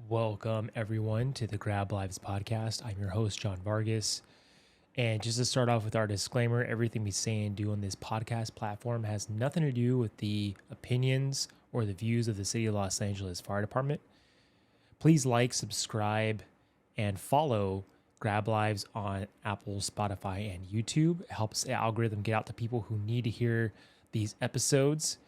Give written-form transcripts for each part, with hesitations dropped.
Welcome, everyone, to the Grab Lives podcast. I'm your host, John Vargas. And just to start off with our disclaimer, everything we say and do on this podcast platform has nothing to do with the opinions or the views of the City of Los Angeles Fire Department. Please like, subscribe, and follow Grab Lives on Apple, Spotify, and YouTube. It helps the algorithm get out to people who need to hear these episodes.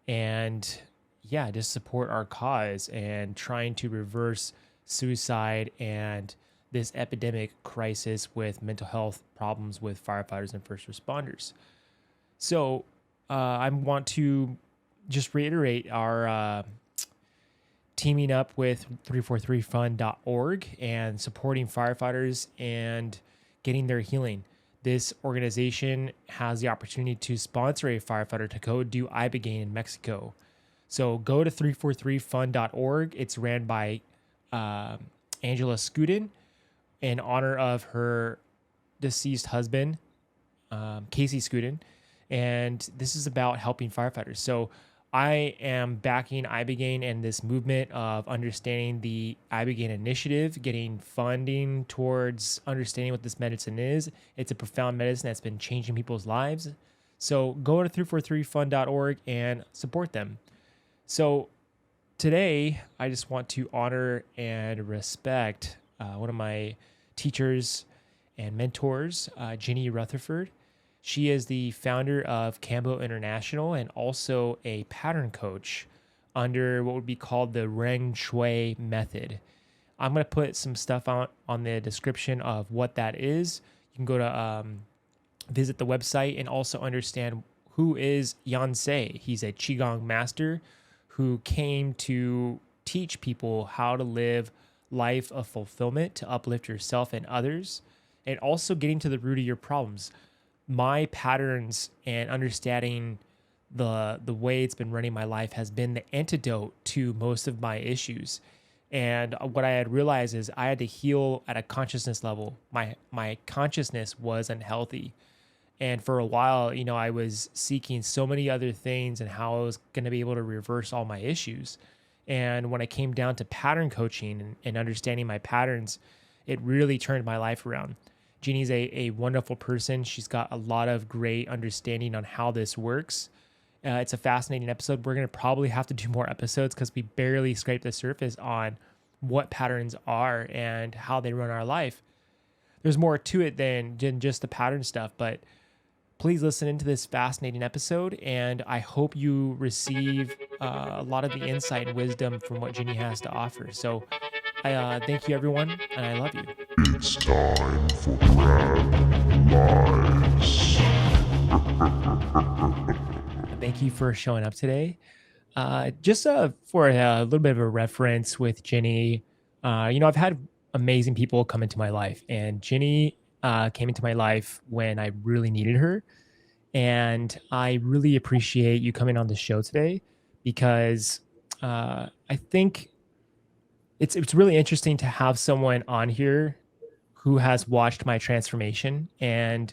And yeah, just support our cause and trying to reverse suicide and this epidemic crisis with mental health problems with firefighters and first responders. So I want to just reiterate our teaming up with 343fund.org and supporting firefighters and getting their healing. This organization has the opportunity to sponsor a firefighter to go do ibogaine in Mexico. So go to 343fund.org. It's ran by Angela Scudin in honor of her deceased husband, Casey Scudin. And this is about helping firefighters. So I am backing ibogaine and this movement of understanding the ibogaine initiative, getting funding towards understanding what this medicine is. It's a profound medicine that's been changing people's lives. So go to 343fund.org and support them. So today, I just want to honor and respect one of my teachers and mentors, Ginny Rutherford. She is the founder of Kambo International and also a pattern coach under what would be called the Ren Xue method. I'm going to put some stuff on the description of what that is. You can go to visit the website and also understand who is Yuan Tze. He's a Qigong master who came to teach people how to live life of fulfillment, to uplift yourself and others, and also getting to the root of your problems. My patterns and understanding the way it's been running my life has been the antidote to most of my issues. And what I had realized is I had to heal at a consciousness level. My consciousness was unhealthy. And for a while, I was seeking so many other things and how I was going to be able to reverse all my issues. And when I came down to pattern coaching and understanding my patterns, it really turned my life around. Jeannie's a wonderful person. She's got a lot of great understanding on how this works. It's a fascinating episode. We're going to probably have to do more episodes because we barely scraped the surface on what patterns are and how they run our life. There's more to it than just the pattern stuff, but please listen into this fascinating episode, and I hope you receive a lot of the insight and wisdom from what Ginny has to offer. So I thank you, everyone, and I love you. It's time for Grab Lives. Thank you for showing up today. Just for a little bit of a reference with Ginny, I've had amazing people come into my life, and Ginny came into my life when I really needed her. And I really appreciate you coming on the show today because I think it's really interesting to have someone on here who has watched my transformation. And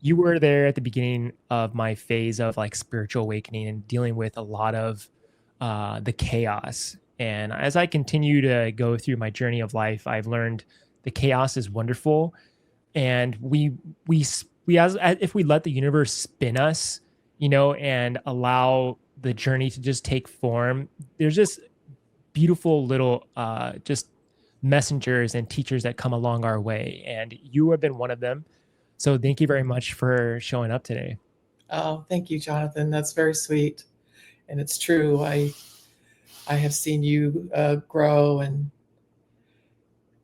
you were there at the beginning of my phase of like spiritual awakening and dealing with a lot of the chaos. And as I continue to go through my journey of life, I've learned the chaos is wonderful. And we as if we let the universe spin us, and allow the journey to just take form, there's just beautiful little just messengers and teachers that come along our way. And you have been one of them. So thank you very much for showing up today. Oh, thank you, Jonathan. That's very sweet. And it's true. I have seen you grow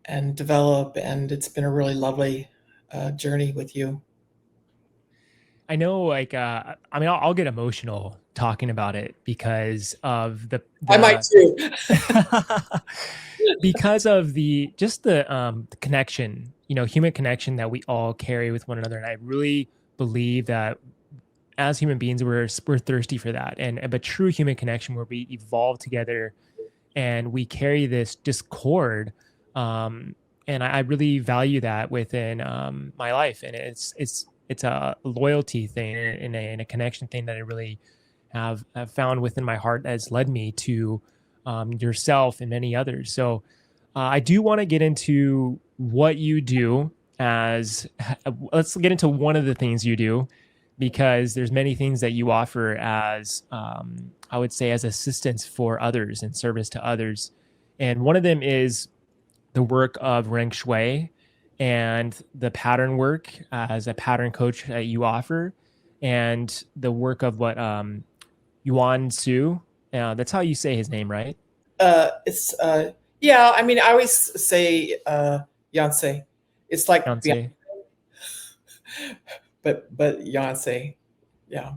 and develop, and it's been a really lovely journey with you. I know, I'll get emotional talking about it because of the I might too. because of the connection, human connection that we all carry with one another. And I really believe that as human beings, we're thirsty for that. But true human connection where we evolve together and we carry this discord. And I really value that within my life. And it's a loyalty thing and a connection thing that I really have found within my heart that has led me to yourself and many others. So I do want to get into what you do as let's get into one of the things you do because there's many things that you offer as I would say as assistance for others and service to others. And one of them is the work of Ren Xue and the pattern work as a pattern coach that you offer and the work of what Yuan Tze. That's how you say his name, right? It's yeah. I mean, I always say Yuan Tze. It's like Yuan Tze. but Yuan Tze, yeah.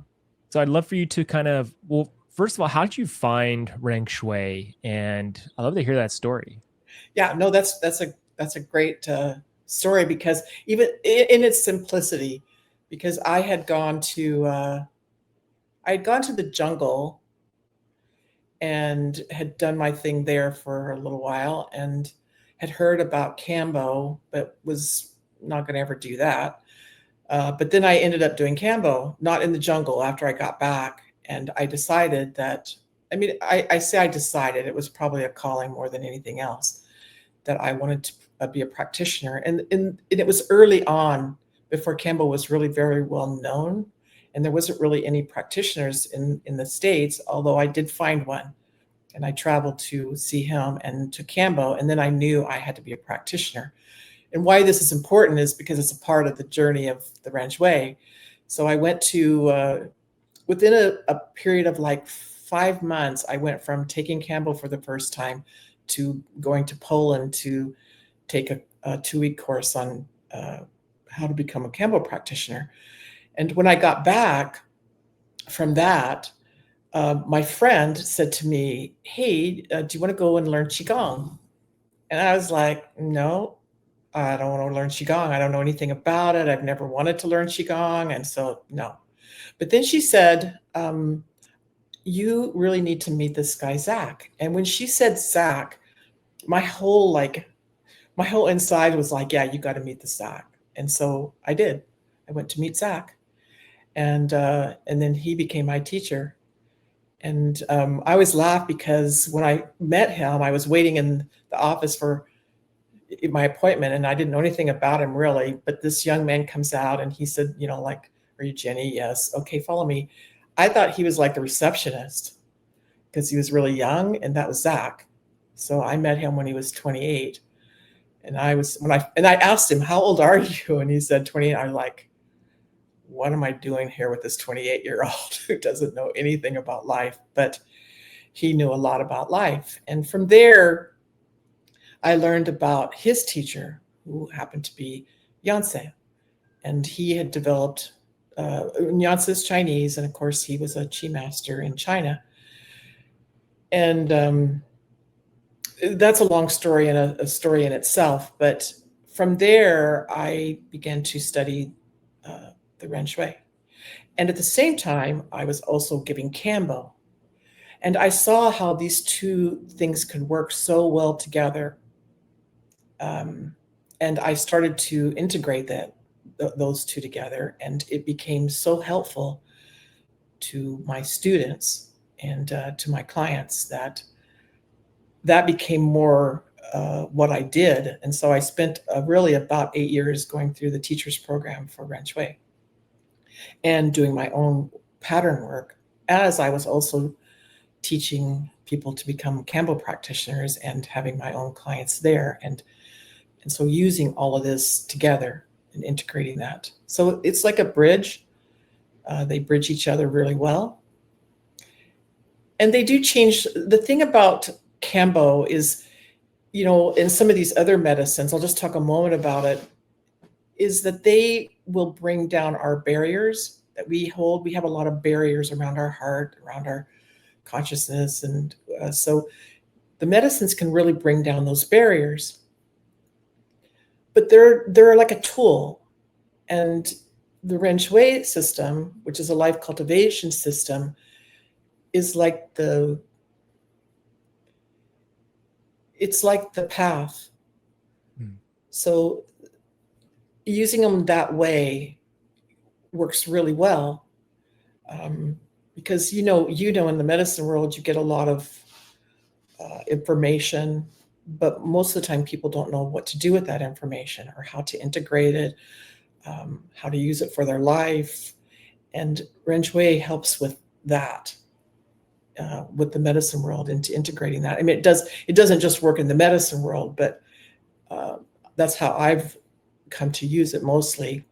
So I'd love for you to kind of, well, first of all, how did you find Ren Xue? And I'd love to hear that story. Yeah, no, that's a great story because even in its simplicity, because I had gone to the jungle and had done my thing there for a little while and had heard about Kambo, but was not going to ever do that. But then I ended up doing Kambo, not in the jungle after I got back. And I decided that, I mean, I say I decided, it was probably a calling more than anything else, that I wanted to be a practitioner. And it was early on before Kambo was really very well known. And there wasn't really any practitioners in the States, although I did find one. And I traveled to see him and to Kambo. And then I knew I had to be a practitioner. And why this is important is because it's a part of the journey of the Ren Xue. So I went to, within a period of like 5 months, I went from taking Kambo for the first time to going to Poland to take a 2-week course on how to become a Kambo practitioner. And when I got back from that, my friend said to me, "Hey, do you want to go and learn Qigong?" And I was like, "No, I don't want to learn Qigong. I don't know anything about it. I've never wanted to learn Qigong." And so, no. But then she said, "You really need to meet this guy, Zach." And when she said Zach, my whole inside was like, "Yeah, you got to meet the Zach." And so I did. I went to meet Zach, and then he became my teacher. And I always laugh because when I met him, I was waiting in the office for my appointment, and I didn't know anything about him really. But this young man comes out, and he said, like, "Are you Jenny?" "Yes." "Okay, follow me." I thought he was like the receptionist because he was really young, and that was Zach. So I met him when he was 28. And I asked him, "How old are you?" And he said 28. I was like, what am I doing here with this 28-year-old who doesn't know anything about life? But he knew a lot about life. And from there, I learned about his teacher, who happened to be Yuan Tze. And he had developed, Yuan Tze is Chinese, and of course, he was a Qi master in China. And that's a long story and a story in itself. But from there, I began to study the Ren Xue. And at the same time, I was also giving Kambo. And I saw how these two things could work so well together. And I started to integrate those two together. And it became so helpful to my students and to my clients that became more what I did. And so I spent really about 8 years going through the teacher's program for Ren Xue and doing my own pattern work, as I was also teaching people to become Kambo practitioners and having my own clients there. And so using all of this together and integrating that. So it's like a bridge. They bridge each other really well. And they do change. The thing about Kambo is, in some of these other medicines, I'll just talk a moment about it, is that they will bring down our barriers that we hold. We have a lot of barriers around our heart, around our consciousness. And so the medicines can really bring down those barriers. But they're like a tool. And the Ren Xue system, which is a life cultivation system, is like it's like the path. So using them that way works really well, because in the medicine world you get a lot of information, but most of the time people don't know what to do with that information or how to integrate it, how to use it for their life. And Ren Xue helps with that, with the medicine world, into integrating that. I mean, it doesn't just work in the medicine world, but that's how I've come to use it mostly,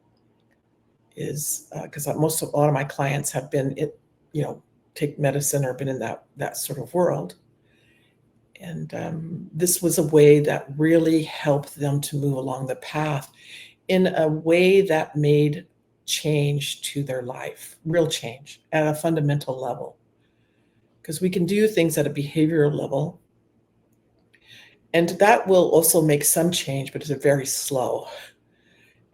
is because a lot of my clients have been, take medicine or been in that sort of world. And this was a way that really helped them to move along the path in a way that made change to their life, real change at a fundamental level. Because we can do things at a behavioral level, and that will also make some change, but it's very slow.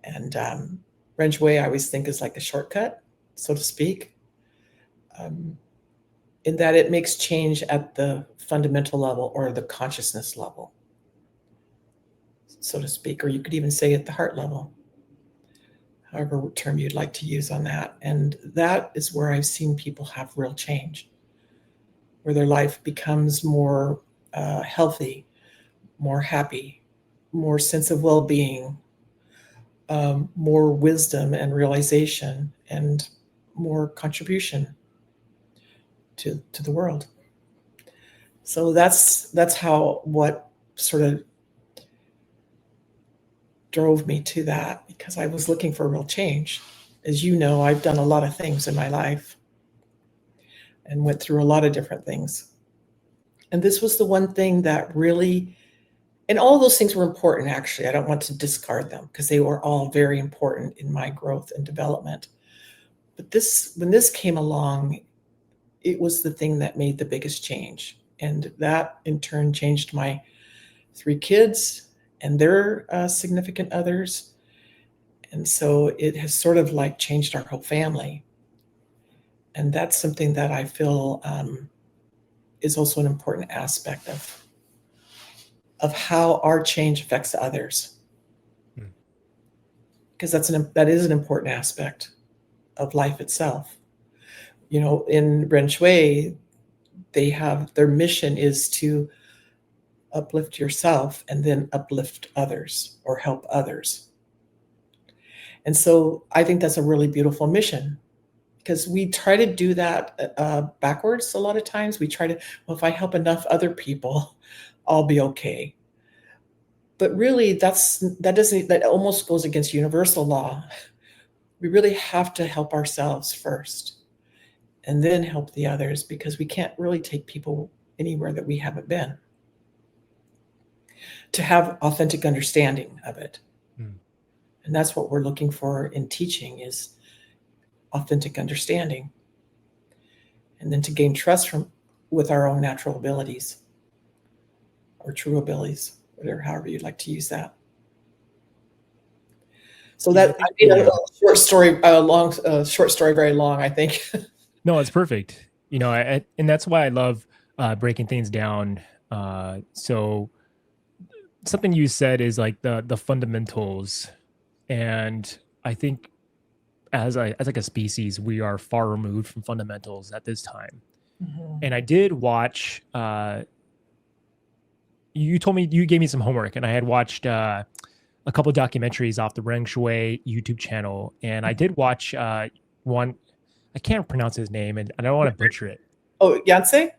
And Ren Xue, I always think, is like a shortcut, so to speak, in that it makes change at the fundamental level or the consciousness level, so to speak, or you could even say at the heart level, however term you'd like to use on that. And that is where I've seen people have real change, where their life becomes more healthy, more happy, more sense of well-being, more wisdom and realization, and more contribution to the world. So that's how, what sort of drove me to that, because I was looking for real change. As you know, I've done a lot of things in my life and went through a lot of different things. And this was the one thing that really, and all those things were important, actually. I don't want to discard them because they were all very important in my growth and development. But when this came along, it was the thing that made the biggest change. And that in turn changed my 3 kids and their significant others. And so it has sort of like changed our whole family. And that's something that I feel is also an important aspect of how our change affects others. Because that is an important aspect of life itself. In Ren Xue, their mission is to uplift yourself and then uplift others or help others. And so I think that's a really beautiful mission, because we try to do that backwards a lot of times. We try to, well, if I help enough other people, I'll be okay. But really, that almost goes against universal law. We really have to help ourselves first and then help the others, because we can't really take people anywhere that we haven't been, to have authentic understanding of it. And that's what we're looking for in teaching, is authentic understanding, and then to gain trust with our own natural abilities or true abilities, whatever, however you'd like to use that. So that I made a short story very long, I think. No, it's perfect. And that's why I love breaking things down. So something you said is like the fundamentals, and I think as like a species, we are far removed from fundamentals at this time. And I did watch. You told me, you gave me some homework, and I had watched a couple of documentaries off the Ren Xue YouTube channel, and I did watch one. I can't pronounce his name, and I don't want to butcher it. Oh, Yuan Tze?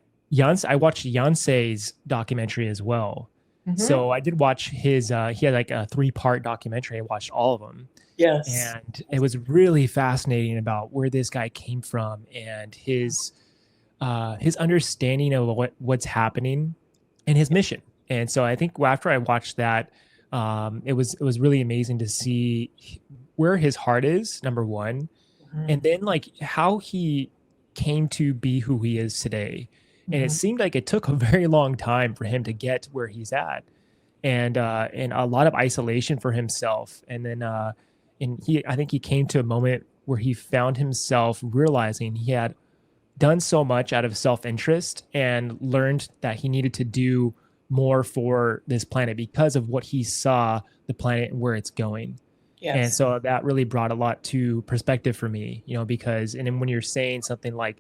I watched Yuan Tze's documentary as well. So I did watch his, he had like a 3-part documentary. I watched all of them. Yes. And it was really fascinating about where this guy came from and his understanding of what's happening and his mission. And so I think after I watched that, it was really amazing to see where his heart is, number one, and then like how he came to be who he is today. And it seemed like it took a very long time for him to get to where he's at, and a lot of isolation for himself. And then I think he came to a moment where he found himself realizing he had done so much out of self-interest and learned that he needed to do more for this planet because of what he saw the planet and where it's going. Yes. And so that really brought a lot to perspective for me, because, and then when you're saying something like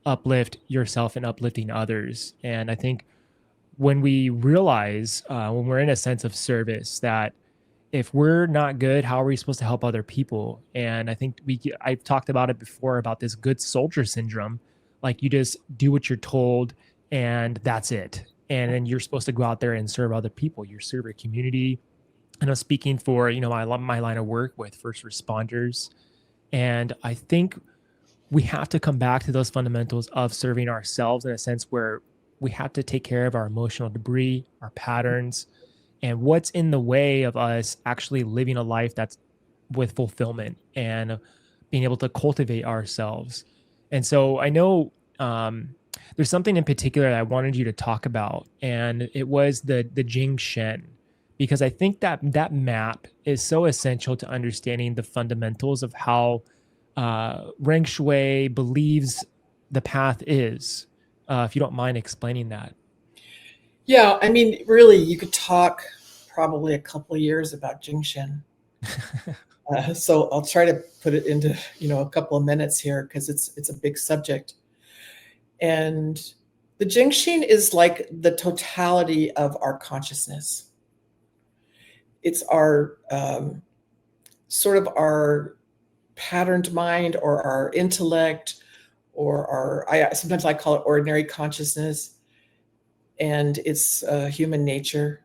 uplift yourself and uplifting others, and I think when we realize, when we're in a sense of service, that if we're not good, how are we supposed to help other people? And I think I've talked about it before about this good soldier syndrome. Like you just do what you're told and that's it. And then you're supposed to go out there and serve other people. You serve your community. And I'm speaking for, my line of work with first responders. And I think we have to come back to those fundamentals of serving ourselves in a sense where we have to take care of our emotional debris, our patterns, and what's in the way of us actually living a life that's with fulfillment and being able to cultivate ourselves. And so I know, there's something in particular that I wanted you to talk about, and it was the Jing Shen, because I think that that map is so essential to understanding the fundamentals of how Ren Xue believes the path is. If you don't mind explaining that. Yeah, I mean, really, you could talk probably a couple of years about Jingshin. So I'll try to put it into a couple of minutes here because it's a big subject. And the Jingshin is like the totality of our consciousness. It's our sort of our patterned mind or our intellect or sometimes I call it ordinary consciousness, and it's human nature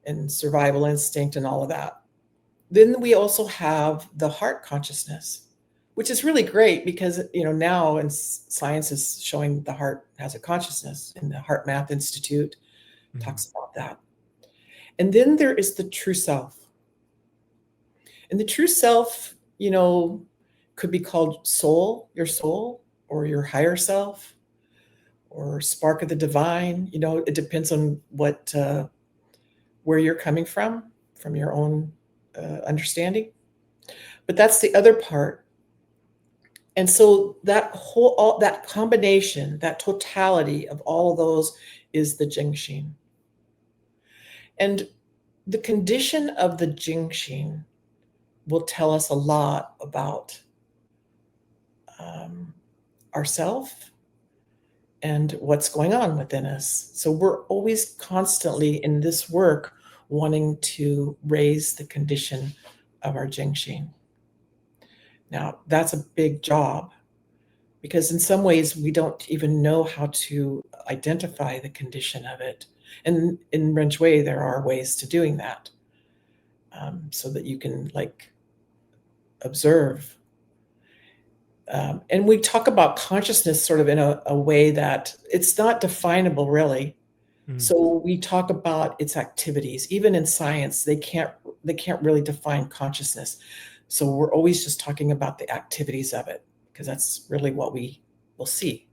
and survival instinct and all of that. Then we also have the heart consciousness, which is really great because now and science is showing the heart has a consciousness, and the Heart Math Institute talks about that. And then there is the true self. And the true self, could be called soul, your soul, or your higher self, or spark of the divine. It depends on where you're coming from your own understanding. But that's the other part. And so that combination, that totality of all of those is the Jingshin. And the condition of the Jingshin will tell us a lot about ourself and what's going on within us. So we're always constantly in this work wanting to raise the condition of our Jingshin. Now, that's a big job because in some ways we don't even know how to identify the condition of it. And in Ren Xue, there are ways to doing that, so that you can observe. And we talk about consciousness sort of in a way that it's not definable, really. So we talk about its activities. Even in science, they can't really define consciousness. So we're always just talking about the activities of it because that's really what we will see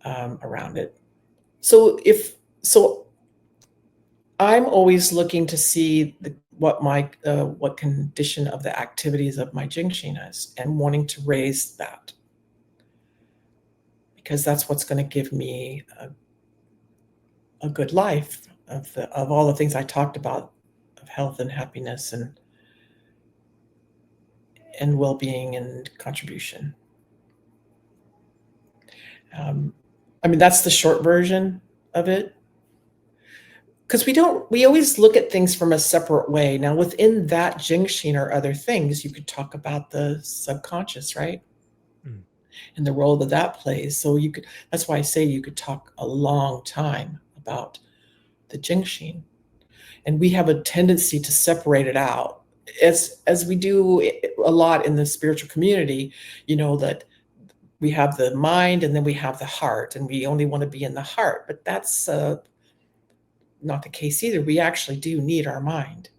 around it. So I'm always looking to see what condition of the activities of my Jingshin is and wanting to raise that, because that's what's going to give me a good life of all the things I talked about, of health and happiness and well-being and contribution. I mean, that's the short version of it. Because we always look at things from a separate way. Now, within that Jingshin are other things. You could talk about the subconscious, right? And the role that plays. So that's why I say you could talk a long time about the Jingshin. And we have a tendency to separate it out, as we do a lot in the spiritual community, that we have the mind and then we have the heart, and we only want to be in the heart. But that's not the case either. We actually do need our mind,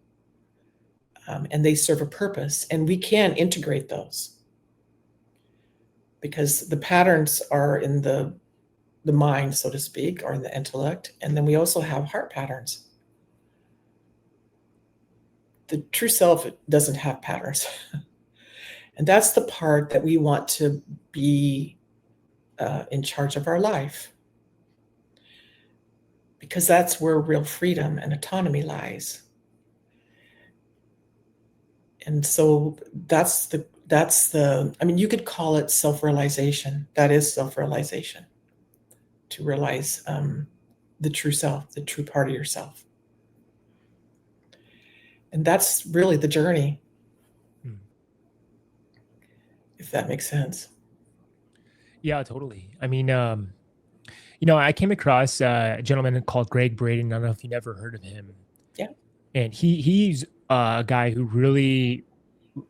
and they serve a purpose, and we can integrate those because the patterns are in the mind, so to speak, or in the intellect, and then we also have heart patterns. The true self doesn't have patterns. And that's the part that we want to be in charge of our life, because that's where real freedom and autonomy lies. And so that's the I mean, you could call it self-realization. That is self-realization, to realize the true self, the true part of yourself. And that's really the journey, Mm. if that makes sense. Yeah, totally. I mean, I came across a gentleman called Greg Braden. I don't know if you never heard of him. Yeah. And he's a guy who really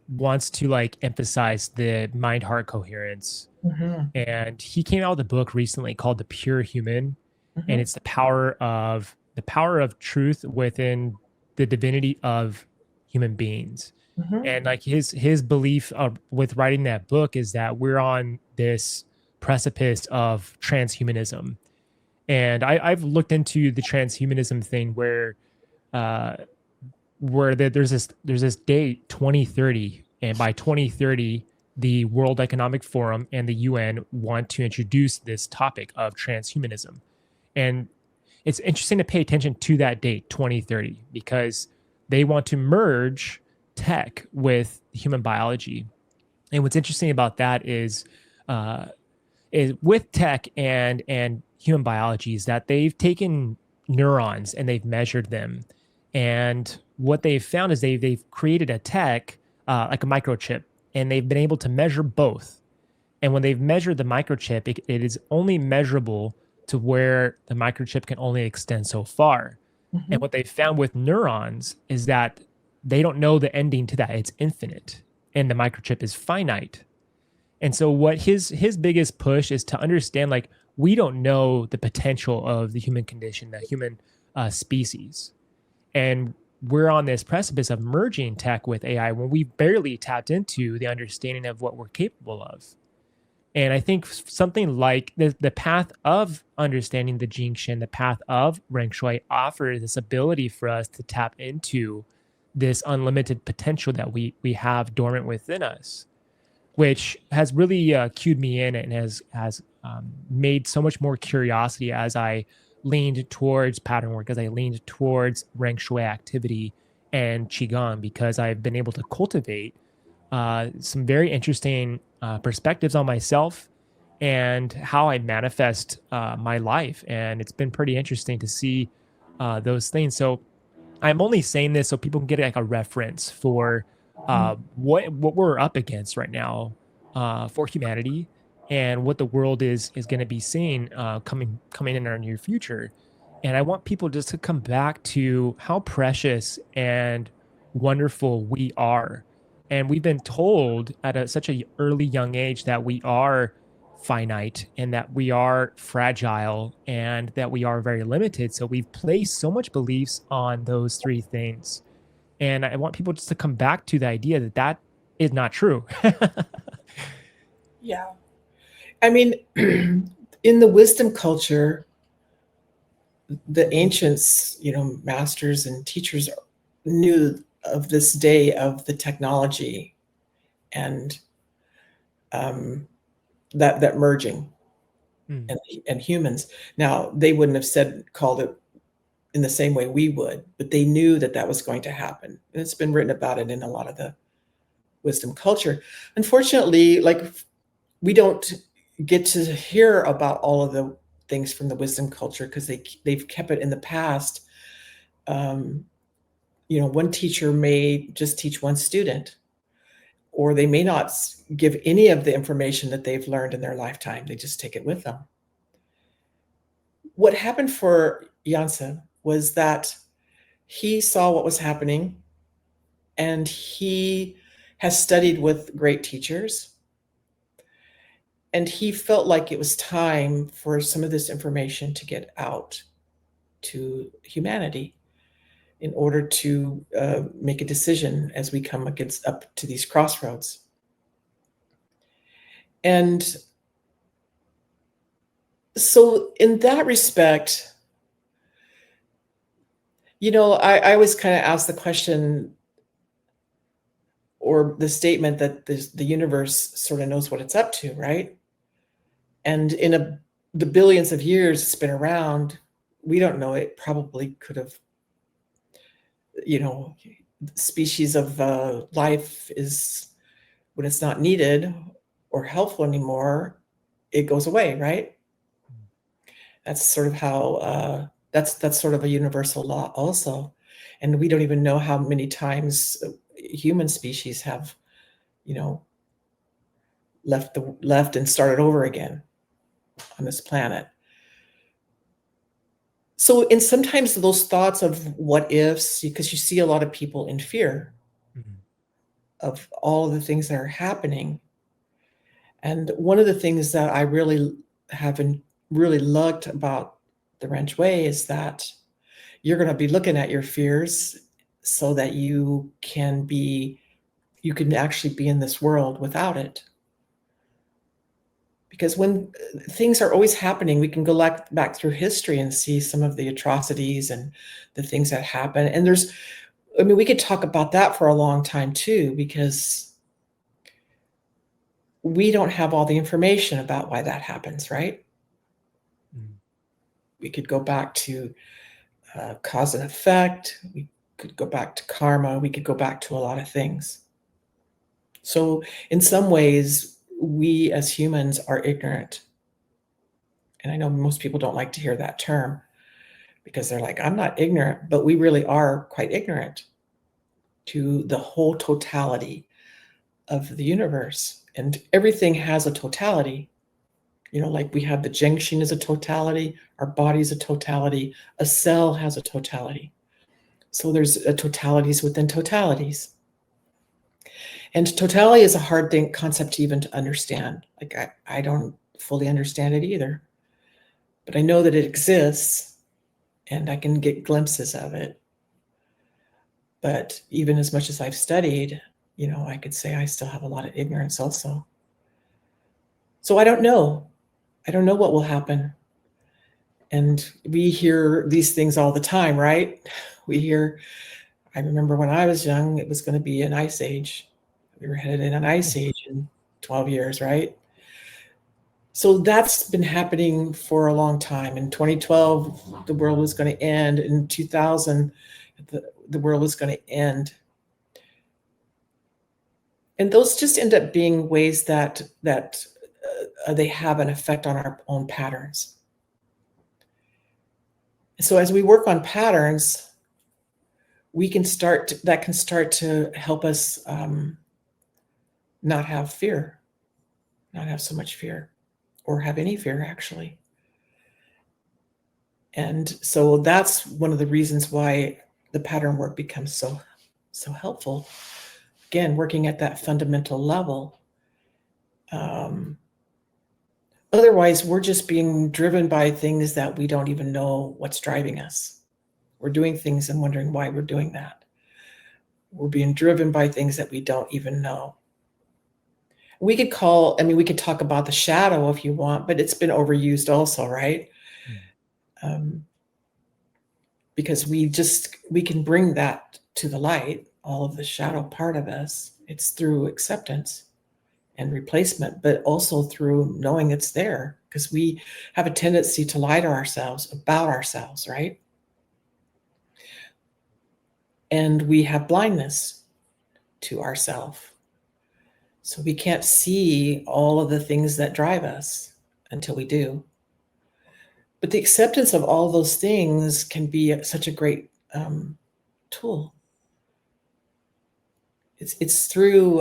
wants to like emphasize the mind heart coherence. Mm-hmm. And he came out with a book recently called The Pure Human, and Mm-hmm. it's the power of truth within the divinity of human beings. Mm-hmm. And like his belief with writing that book is that we're on this precipice of transhumanism. And I've looked into the transhumanism thing uh, there's this date 2030, and by 2030 the World Economic Forum and the UN want to introduce this topic of transhumanism. And it's interesting to pay attention to that date 2030 because they want to merge tech with human biology. And what's interesting about that uh, is with tech and human biology is that they've taken neurons and they've measured them, and what they've found is they've created a tech like a microchip, and they've been able to measure both. And when they've measured the microchip, it is only measurable to where the microchip can only extend so far. Mm-hmm. And what they found with neurons is that they don't know the ending to that. It's infinite, and the microchip is finite. And so what his biggest push is to understand, like, we don't know the potential of the human condition, the human species. And we're on this precipice of merging tech with AI when we barely tapped into the understanding of what we're capable of. And I think something like the path of understanding the Jingxin, the path of Ren Xue offers this ability for us to tap into this unlimited potential that we have dormant within us, which has really cued me in and has made so much more curiosity as I leaned towards pattern work, as I leaned towards Ren Xue activity and Qigong, because I've been able to cultivate some very interesting perspectives on myself and how I manifest my life. And it's been pretty interesting to see those things. So I'm only saying this so people can get like a reference for what we're up against right now for humanity and what the world is going to be seeing coming in our near future. And I want people just to come back to how precious and wonderful we are. And we've been told at such a early young age that we are finite and that we are fragile and that we are very limited. So we've placed so much beliefs on those three things. And I want people just to come back to the idea that that is not true. Yeah. I mean, in the wisdom culture, the ancients, masters and teachers knew of this day of the technology and that merging Mm, and humans. Now, they wouldn't have called it in the same way we would, but they knew that that was going to happen. And it's been written about it in a lot of the wisdom culture. Unfortunately, like, we don't get to hear about all of the things from the wisdom culture because they've kept it in the past. One teacher may just teach one student, or they may not give any of the information that they've learned in their lifetime. They just take it with them. What happened for Yuan Tze was that he saw what was happening, and he has studied with great teachers, and he felt like it was time for some of this information to get out to humanity in order to make a decision as we come up to these crossroads. And so in that respect, I always kind of ask the question or the statement that the universe sort of knows what it's up to, right? And in the billions of years it's been around, we don't know. It probably could have, species of life is, when it's not needed or helpful anymore, it goes away, right? That's sort of how That's sort of a universal law also. And we don't even know how many times human species have, you know, left and started over again on this planet. So, and sometimes those thoughts of what ifs, because you see a lot of people in fear Mhm. of all of the things that are happening. And one of the things that I really haven't really loved about the Ren Xue is that you're going to be looking at your fears so that you can actually be in this world without it. Because when things are always happening, we can go back through history and see some of the atrocities and the things that happen. And we could talk about that for a long time too, because we don't have all the information about why that happens, right? Mhm. We could go back to cause and effect. We could go back to karma. We could go back to a lot of things. So, in some ways, we as humans are ignorant. And I know most people don't like to hear that term because they're like, I'm not ignorant, but we really are quite ignorant to the whole totality of the universe. And everything has a totality. Like we have the Jiangxin as a totality, our body is a totality, a cell has a totality. So there's totalities within totalities. And totality is a hard concept to even to understand. Like I don't fully understand it either. But I know that it exists and I can get glimpses of it. But even as much as I've studied, I could say I still have a lot of ignorance also. So I don't know. I don't know what will happen. And we hear these things all the time, right? I remember when I was young, it was going to be an ice age. We were headed in an ice age in 12 years, right? So that's been happening for a long time. In 2012, the world was going to end. In 2000, the world was going to end. And those just end up being ways that they have an effect on our own patterns. So as we work on patterns, that can start to help us not have fear, not have so much fear, or have any fear actually. And so that's one of the reasons why the pattern work becomes so helpful. Again, working at that fundamental level. Otherwise, we're just being driven by things that we don't even know what's driving us. We're doing things and wondering why we're doing that. We're being driven by things that we don't even know. We could talk about the shadow if you want, but it's been overused also, right? Because we can bring that to the light, all of the shadow part of us. It's through acceptance and replacement, but also through knowing it's there, because we have a tendency to lie to ourselves about ourselves, right? And we have blindness to ourself. So we can't see all of the things that drive us until we do. But the acceptance of all those things can be such a great tool. It's through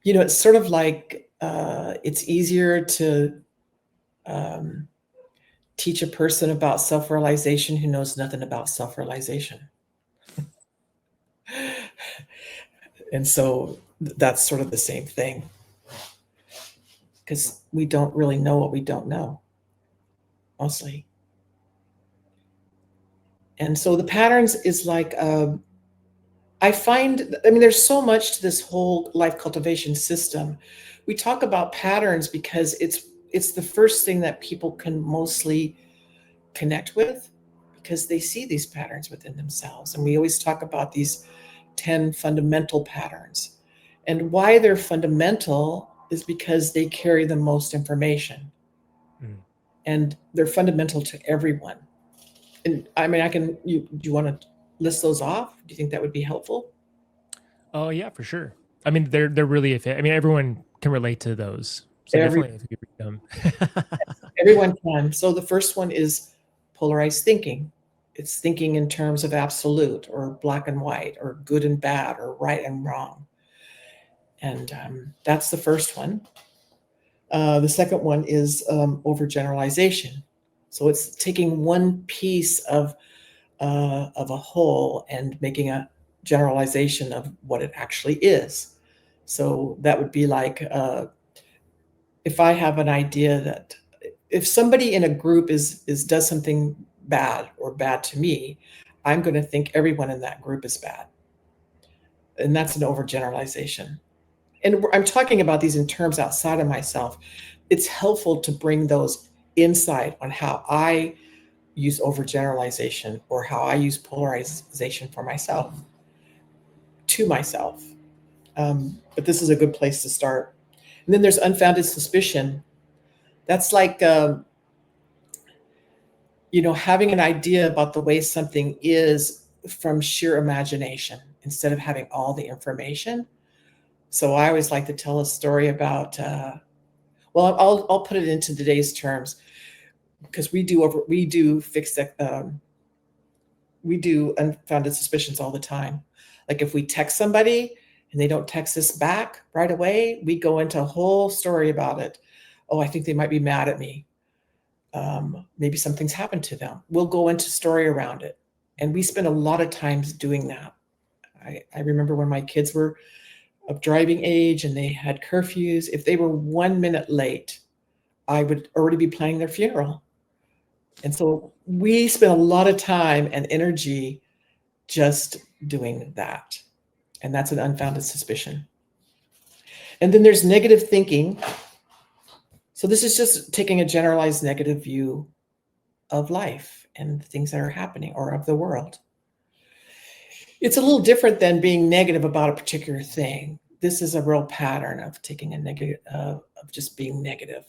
it's sort of like it's easier to teach a person about self-realization who knows nothing about self-realization. And so that's sort of the same thing, because we don't really know what we don't know, mostly. And so the patterns is like there's so much to this whole life cultivation system. We talk about patterns because it's the first thing that people can mostly connect with, because they see these patterns within themselves. And we always talk about these 10 fundamental patterns. And why they're fundamental is because they carry the most information. And they're fundamental to everyone. And do you want to list those off? Do you think that would be helpful? Oh yeah, for sure. I mean, they're really a fit. I mean, everyone can relate to those. So Every definitely if you could read them. Everyone can. So the first one is polarized thinking. It's thinking in terms of absolute or black and white or good and bad or right and wrong. And that's the first one. The second one is overgeneralization. So it's taking one piece of a whole and making a generalization of what it actually is. So that would be like if I have an idea that if somebody in a group is does something bad or bad to me, I'm going to think everyone in that group is bad, and that's an overgeneralization. And I'm talking about these in terms outside of myself. It's helpful to bring those insight on how I use overgeneralization or how I use polarization for myself to myself. But this is a good place to start. And then there's unfounded suspicion. That's like, having an idea about the way something is from sheer imagination instead of having all the information. So I always like to tell a story about, well, I'll put it into today's terms because we do unfounded suspicions all the time. Like if we text somebody and they don't text us back right away, we go into a whole story about it. Oh, I think they might be mad at me. Maybe something's happened to them. We'll go into story around it. And we spend a lot of times doing that. I remember when my kids were of driving age and they had curfews, if they were 1 minute late, I would already be planning their funeral. And so we spend a lot of time and energy just doing that. And that's an unfounded suspicion. And then there's negative thinking. So this is just taking a generalized negative view of life and things that are happening or of the world. It's a little different than being negative about a particular thing. This is a real pattern of taking a negative, of just being negative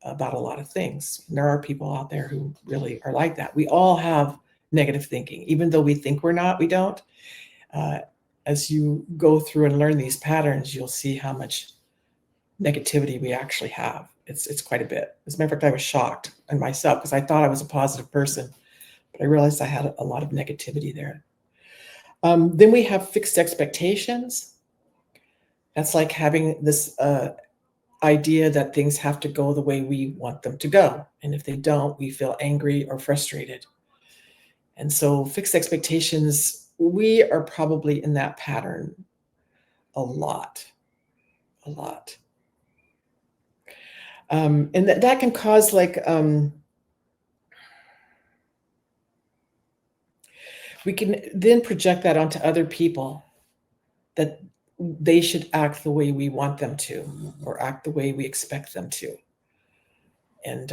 about a lot of things. And there are people out there who really are like that. We all have negative thinking, even though we think we're not, we don't. As you go through and learn these patterns, you'll see how much negativity we actually have. It's quite a bit. As a matter of fact, I was shocked in myself because I thought I was a positive person, but I realized I had a lot of negativity there. Then we have fixed expectations. That's like having this idea that things have to go the way we want them to go. And if they don't, we feel angry or frustrated. And so fixed expectations, we are probably in that pattern a lot. And that can cause we can then project that onto other people, that they should act the way we want them to or act the way we expect them to. And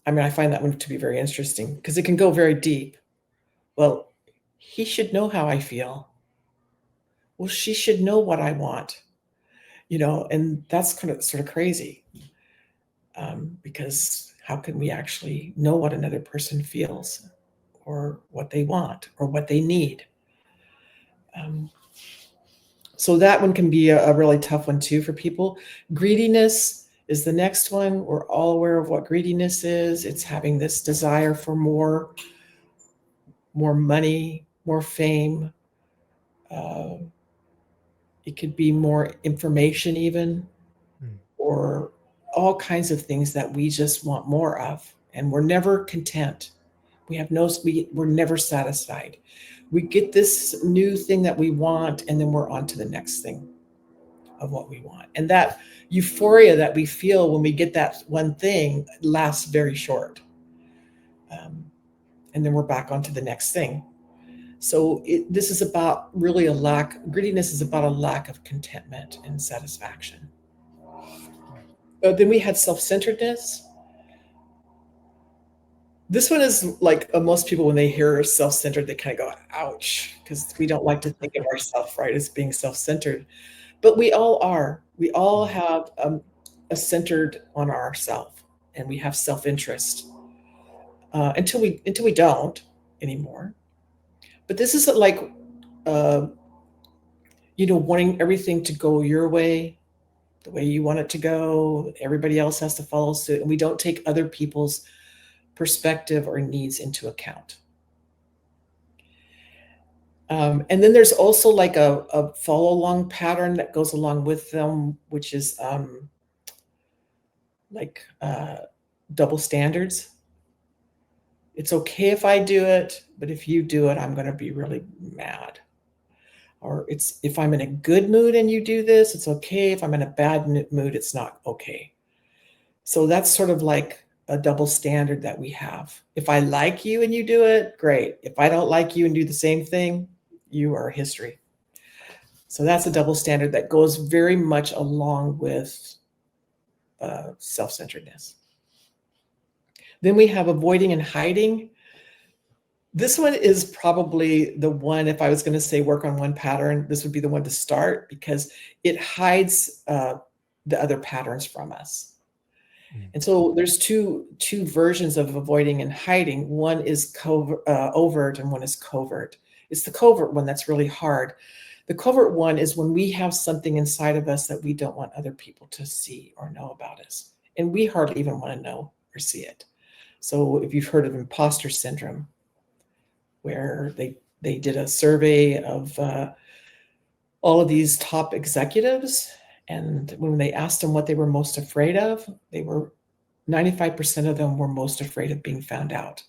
I find that one to be very interesting because it can go very deep. Well, he should know how I feel. Well, she should know what I want, and that's kind of sort of crazy. Because how can we actually know what another person feels or what they want or what they need? So that one can be a really tough one too for people. Greediness is the next one. We're all aware of what greediness is. It's having this desire for more money, more fame. It could be more information even, or all kinds of things that we just want more of, and we're never content. We're never satisfied. We get this new thing that we want, and then we're on to the next thing of what we want. And that euphoria that we feel when we get that one thing lasts very short. And then we're back onto the next thing. So this is about really greediness is about a lack of contentment and satisfaction. Then we had self-centeredness. This one is like most people, when they hear self-centered, they kind of go, ouch, because we don't like to think of ourselves, right, as being self-centered. But we all are. We all have a centered on ourself, and we have self-interest until we don't anymore. But this is like, wanting everything to go your way, the way you want it to go. Everybody else has to follow suit, and we don't take other people's perspective or needs into account. And then there's also like a follow along pattern that goes along with them, which is like double standards. It's okay if I do it, but if you do it, I'm going to be really mad. Or it's if I'm in a good mood and you do this, it's okay. If I'm in a bad mood, it's not okay. So that's sort of like a double standard that we have. If I like you and you do it, great. If I don't like you and do the same thing, you are history. So that's a double standard that goes very much along with self-centeredness. Then we have avoiding and hiding. This one is probably the one, if I was going to say work on one pattern, this would be the one to start because it hides the other patterns from us. And so there's two versions of avoiding and hiding. One is overt and one is covert. It's the covert one that's really hard. The covert one is when we have something inside of us that we don't want other people to see or know about us. And we hardly even want to know or see it. So if you've heard of imposter syndrome, where they did a survey of all of these top executives, and when they asked them what they were most afraid of, 95% of them were most afraid of being found out.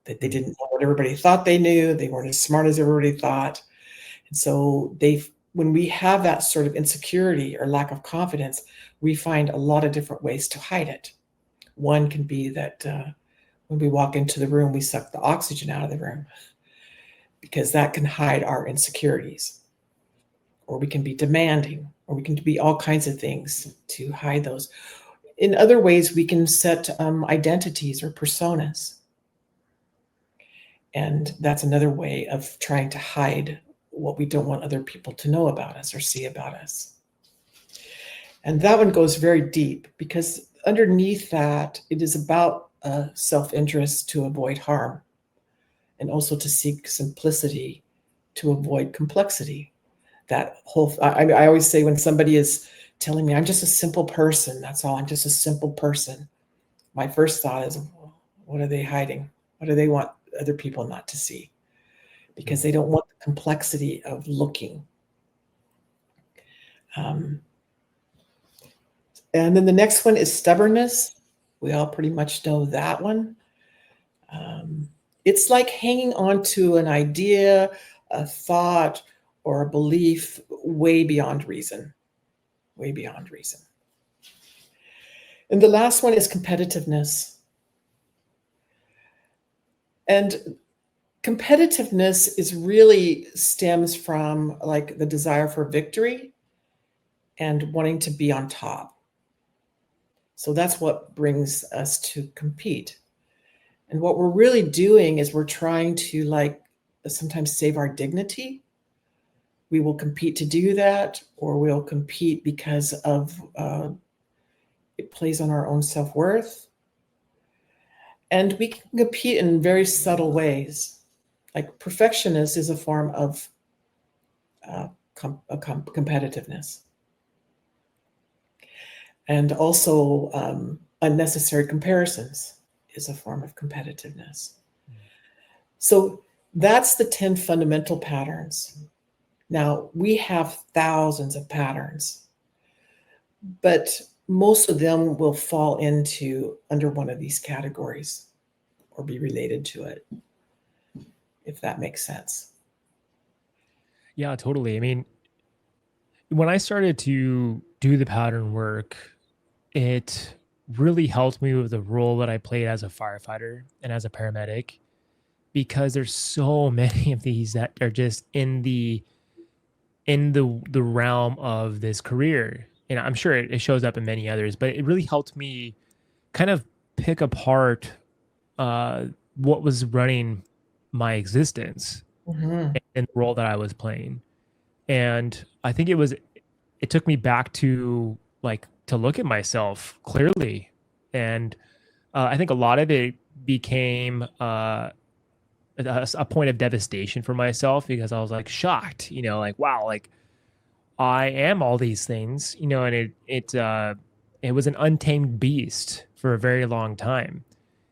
That they didn't know what everybody thought they knew, they weren't as smart as everybody thought. And so when we have that sort of insecurity or lack of confidence, we find a lot of different ways to hide it. One can be that when we walk into the room, we suck the oxygen out of the room because that can hide our insecurities. Or we can be demanding, or we can be all kinds of things to hide those. In other ways, we can set identities or personas. And that's another way of trying to hide what we don't want other people to know about us or see about us. And that one goes very deep because underneath that, it is about self-interest to avoid harm and also to seek simplicity to avoid complexity. That whole, I always say when somebody is telling me, I'm just a simple person, that's all, I'm just a simple person, my first thought is, what are they hiding? What do they want other people not to see? Because they don't want the complexity of looking. And then the next one is stubbornness. We all pretty much know that one. It's like hanging on to an idea, a thought, or a belief way beyond reason. Way beyond reason. And the last one is competitiveness. And competitiveness is really stems from like the desire for victory and wanting to be on top. So that's what brings us to compete. And what we're really doing is we're trying to like sometimes save our dignity. We will compete to do that, or we'll compete because of it plays on our own self-worth. And we can compete in very subtle ways. Like perfectionist is a form of competitiveness. And also unnecessary comparisons is a form of competitiveness. So that's the 10 fundamental patterns. Now, we have thousands of patterns, but most of them will fall into under one of these categories or be related to it, if that makes sense. Yeah, totally. I mean, when I started to do the pattern work, it really helped me with the role that I played as a firefighter and as a paramedic, because there's so many of these that are just in the realm of this career. And I'm sure it shows up in many others, but it really helped me kind of pick apart what was running my existence Mm-hmm. and the role that I was playing. And I think it took me back to like to look at myself clearly. And I think a lot of it became a point of devastation for myself, because I was like shocked, like, wow, like I am all these things, and it was an untamed beast for a very long time.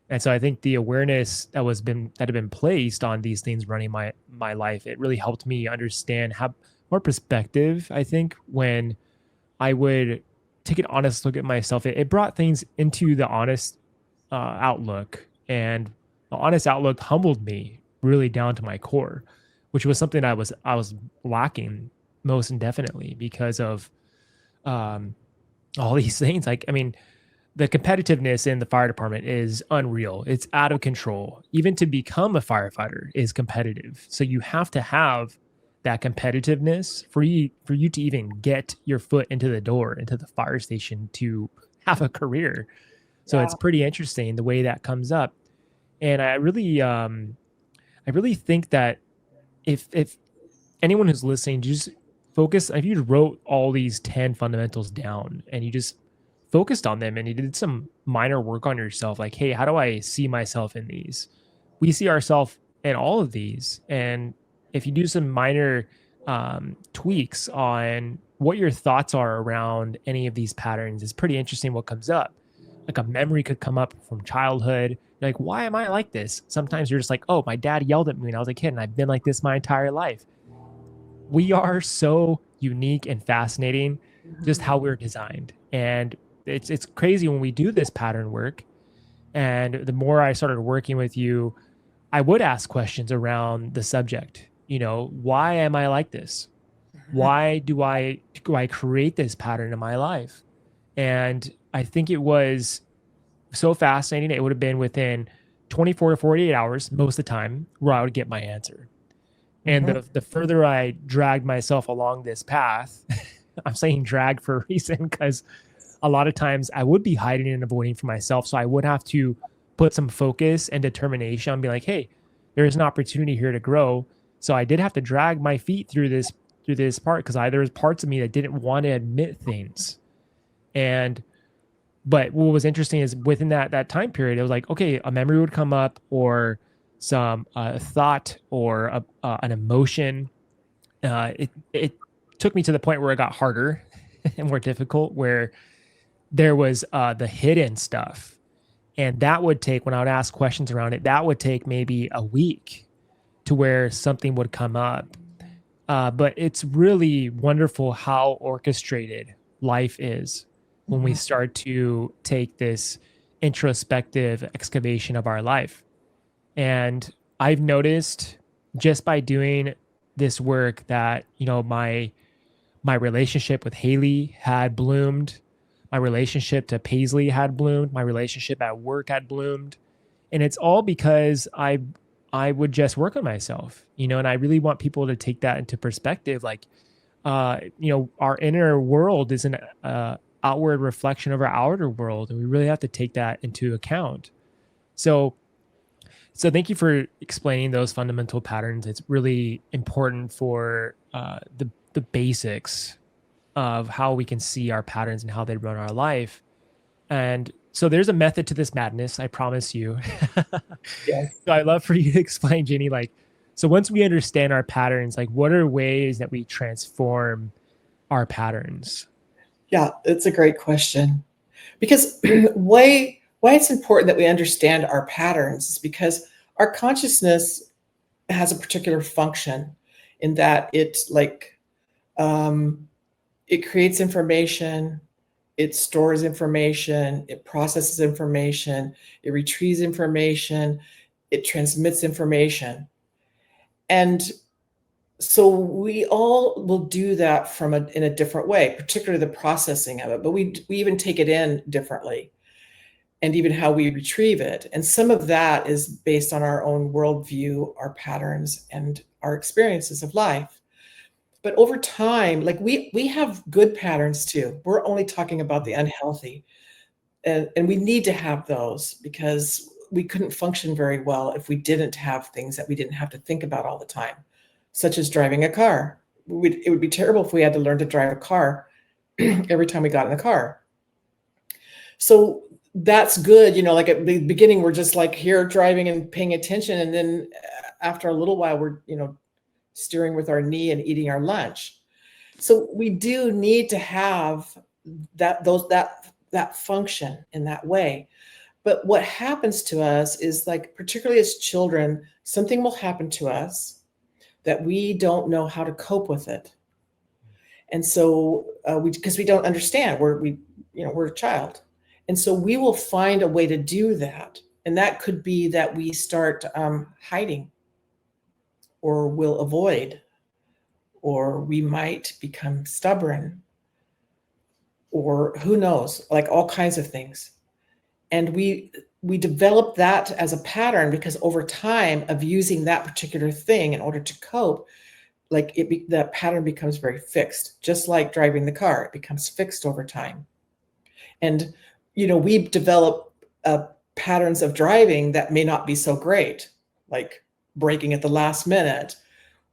And so I think the awareness that had been placed on these things running my life, it really helped me understand, have more perspective, I think, when I would take an honest look at myself. It brought things into the honest outlook, and the honest outlook humbled me really down to my core, which was something I was lacking most indefinitely because of um, all these things. Like, I mean, the competitiveness in the fire department is unreal. It's out of control. Even to become a firefighter is competitive. So you have to have that competitiveness for you to even get your foot into the door into the fire station to have a career. So Yeah. it's pretty interesting the way that comes up. And I really think that if anyone who's listening, just focus. If you wrote all these 10 fundamentals down and you just focused on them and you did some minor work on yourself, like, hey, how do I see myself in these? We see ourselves in all of these. And if you do some minor tweaks on what your thoughts are around any of these patterns, it's pretty interesting what comes up. Like a memory could come up from childhood. You're like, why am I like this? Sometimes you're just like, oh, my dad yelled at me when I was a kid and I've been like this my entire life. We are so unique and fascinating, just how we're designed. And it's crazy when we do this pattern work. And the more I started working with you, I would ask questions around the subject. Why am I like this? Why do I create this pattern in my life? And I think it was so fascinating. It would have been within 24 to 48 hours most of the time where I would get my answer. And Mhm. the further I dragged myself along this path, I'm saying drag for a reason because a lot of times I would be hiding and avoiding from myself. So I would have to put some focus and determination on being like, hey, there's an opportunity here to grow. So I did have to drag my feet through this part because there was parts of me that didn't want to admit things. And but what was interesting is within that time period, it was like, okay, a memory would come up or some thought or an emotion. It took me to the point where it got harder and more difficult, where there was the hidden stuff, and that would take, when I would ask questions around it, that would take maybe a week to where something would come up. But it's really wonderful how orchestrated life is when we Mhm. start to take this introspective excavation of our life. And I've noticed just by doing this work that, my relationship with Haley had bloomed, my relationship to Paisley had bloomed, my relationship at work had bloomed. And it's all because I would just work on myself, and I really want people to take that into perspective. Like, our inner world is an outward reflection of our outer world, and we really have to take that into account. So, so thank you for explaining those fundamental patterns. It's really important for the basics of how we can see our patterns and how they run our life. And so there's a method to this madness, I promise you. Yes. So I'd love for you to explain, Ginny, like, so once we understand our patterns, like what are ways that we transform our patterns? Yeah, it's a great question. Because why it's important that we understand our patterns is because our consciousness has a particular function in that um, it creates information, it stores information, it processes information, it retrieves information, it transmits information. And so we all will do that in a different way, particularly the processing of it, but we even take it in differently, and even how we retrieve it. And some of that is based on our own worldview, our patterns, and our experiences of life. But over time, like we have good patterns too. We're only talking about the unhealthy. And we need to have those because we couldn't function very well if we didn't have things that we didn't have to think about all the time, such as driving a car. It would be terrible if we had to learn to drive a car every time we got in the car. So that's good. Like at the beginning, we're just like here driving and paying attention. And then after a little while, we're steering with our knee and eating our lunch. So we do need to have that function in that way. But what happens to us is, like, particularly as children, something will happen to us that we don't know how to cope with it. And so because we don't understand, we're a child. And so we will find a way to do that. And that could be that we start hiding, or will avoid, or we might become stubborn, or who knows, like all kinds of things. And we develop that as a pattern because over time of using that particular thing in order to cope, like that pattern becomes very fixed, just like driving the car. It becomes fixed over time. And we develop patterns of driving that may not be so great, like braking at the last minute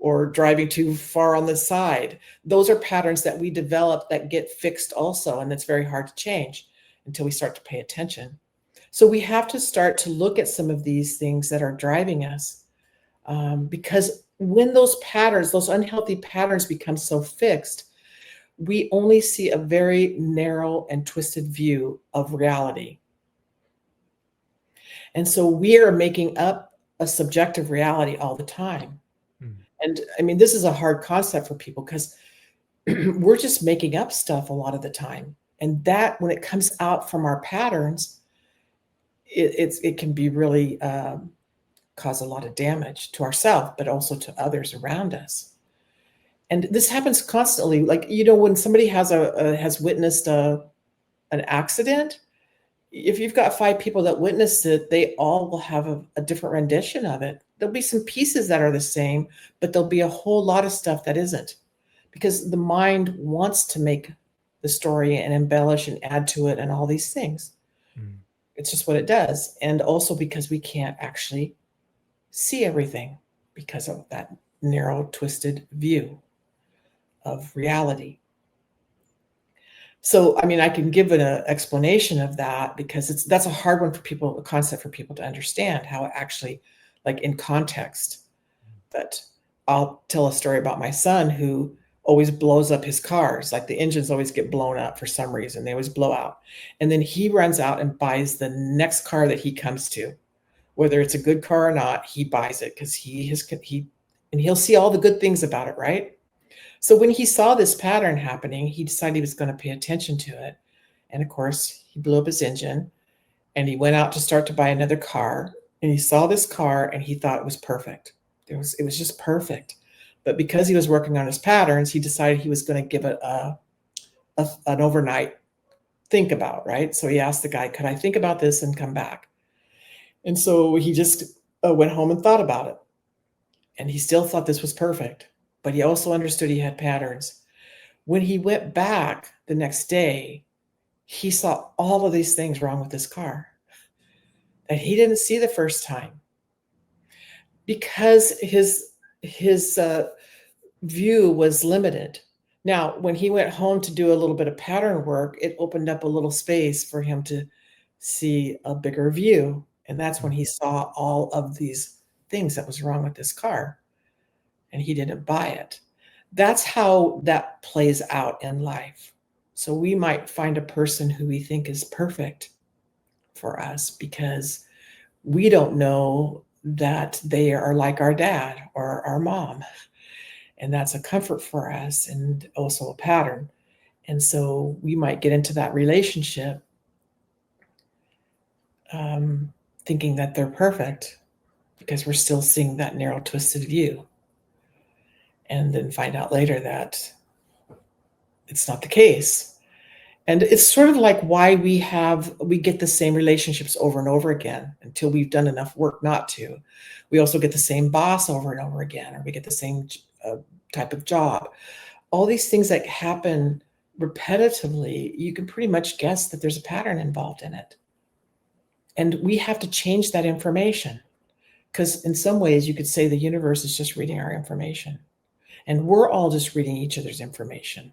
or driving too far on the side. Those are patterns that we develop that get fixed also, and it's very hard to change until we start to pay attention. So we have to start to look at some of these things that are driving us, because when those patterns, those unhealthy patterns, become so fixed, we only see a very narrow and twisted view of reality. And so we are making up a subjective reality all the time. And I mean, this is a hard concept for people because we're just making up stuff a lot of the time. And that, when it comes out from our patterns, it can be really cause a lot of damage to ourselves, but also to others around us. And this happens constantly. Like, when somebody has witnessed an accident, if you've got 5 people that witnessed it, they all will have a different rendition of it. There'll be some pieces that are the same, but there'll be a whole lot of stuff that isn't, because the mind wants to make the story and embellish and add to it and all these things. It's just what it does. And also because we can't actually see everything because of that narrow, twisted view of reality. So, I mean, I can give an explanation of that because that's a hard one for people, a concept for people to understand how it actually, like in context. But I'll tell a story about my son who always blows up his cars. Like, the engines always get blown up for some reason. They always blow out. And then he runs out and buys the next car that he comes to. Whether it's a good car or not, he buys it because he'll see all the good things about it, right? So when he saw this pattern happening, he decided he was going to pay attention to it. And of course, he blew up his engine and he went out to start to buy another car. And he saw this car and he thought it was perfect. It was just perfect. But because he was working on his patterns, he decided he was going to give it an overnight think about, right? So he asked the guy, could I think about this and come back? And so he just went home and thought about it. And he still thought this was perfect, but he also understood he had patterns. When he went back the next day, he saw all of these things wrong with this car that he didn't see the first time, because his view was limited. Now, when he went home to do a little bit of pattern work, it opened up a little space for him to see a bigger view. And that's when he saw all of these things that was wrong with this car, and he didn't buy it. That's how that plays out in life. So we might find a person who we think is perfect for us because we don't know that they are like our dad or our mom. And that's a comfort for us and also a pattern. And so we might get into that relationship thinking that they're perfect because we're still seeing that narrow, twisted view. And then find out later that it's not the case. And it's sort of like why we get the same relationships over and over again until we've done enough work not to. We also get the same boss over and over again, or we get the same type of job. All these things that happen repetitively, you can pretty much guess that there's a pattern involved in it. And we have to change that information, because in some ways you could say the universe is just reading our information. And we're all just reading each other's information.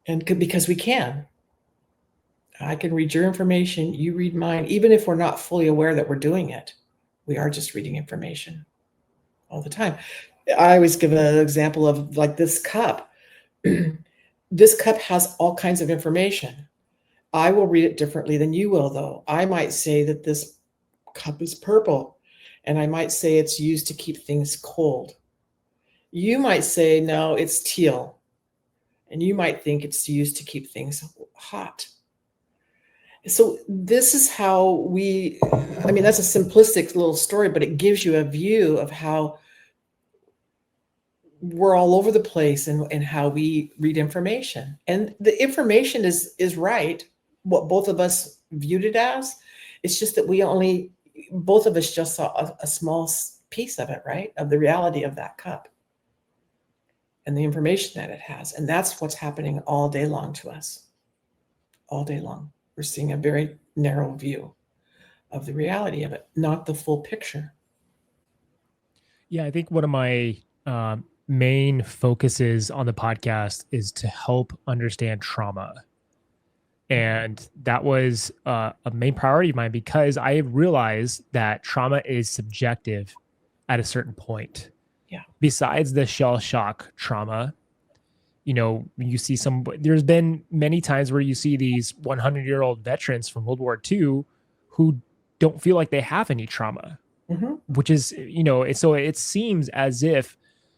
And because we can. I can read your information, you read mine, even if we're not fully aware that we're doing it. We are just reading information all the time. I always give an example of like this cup. This cup has all kinds of information. I will read it differently than you will, though. I might say that this cup is purple, and I might say it's used to keep things cold. You might say, no, it's teal, and you might think it's used to keep things hot. So this is how I mean, that's a simplistic little story, but it gives you a view of how we're all over the place and how we read information. And the information is right, what both of us viewed it as. It's just that both of us just saw a small piece of it, right? Of the reality of that cup and the information that it has. And that's what's happening all day long to us. All day long. We're seeing a very narrow view of the reality of it, not the full picture. Yeah, I think one of my main focuses on the podcast is to help understand trauma. And that was a main priority of mine because I realized that trauma is subjective at a certain point. Yeah. Besides the shell shock trauma, you see there's been many times where you see these 100-year-old veterans from World War II who don't feel like they have any trauma, which is, so it seems as if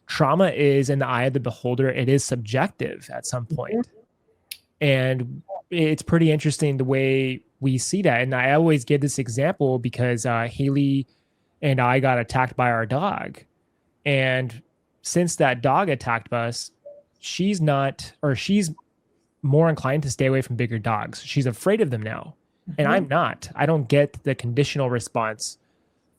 trauma is in the eye of the beholder. It is subjective at some point. And it's pretty interesting the way we see that. And I always give this example because Haley and I got attacked by our dog. And since that dog attacked us, she's more inclined to stay away from bigger dogs. She's afraid of them now. And I'm not. I don't get the conditional response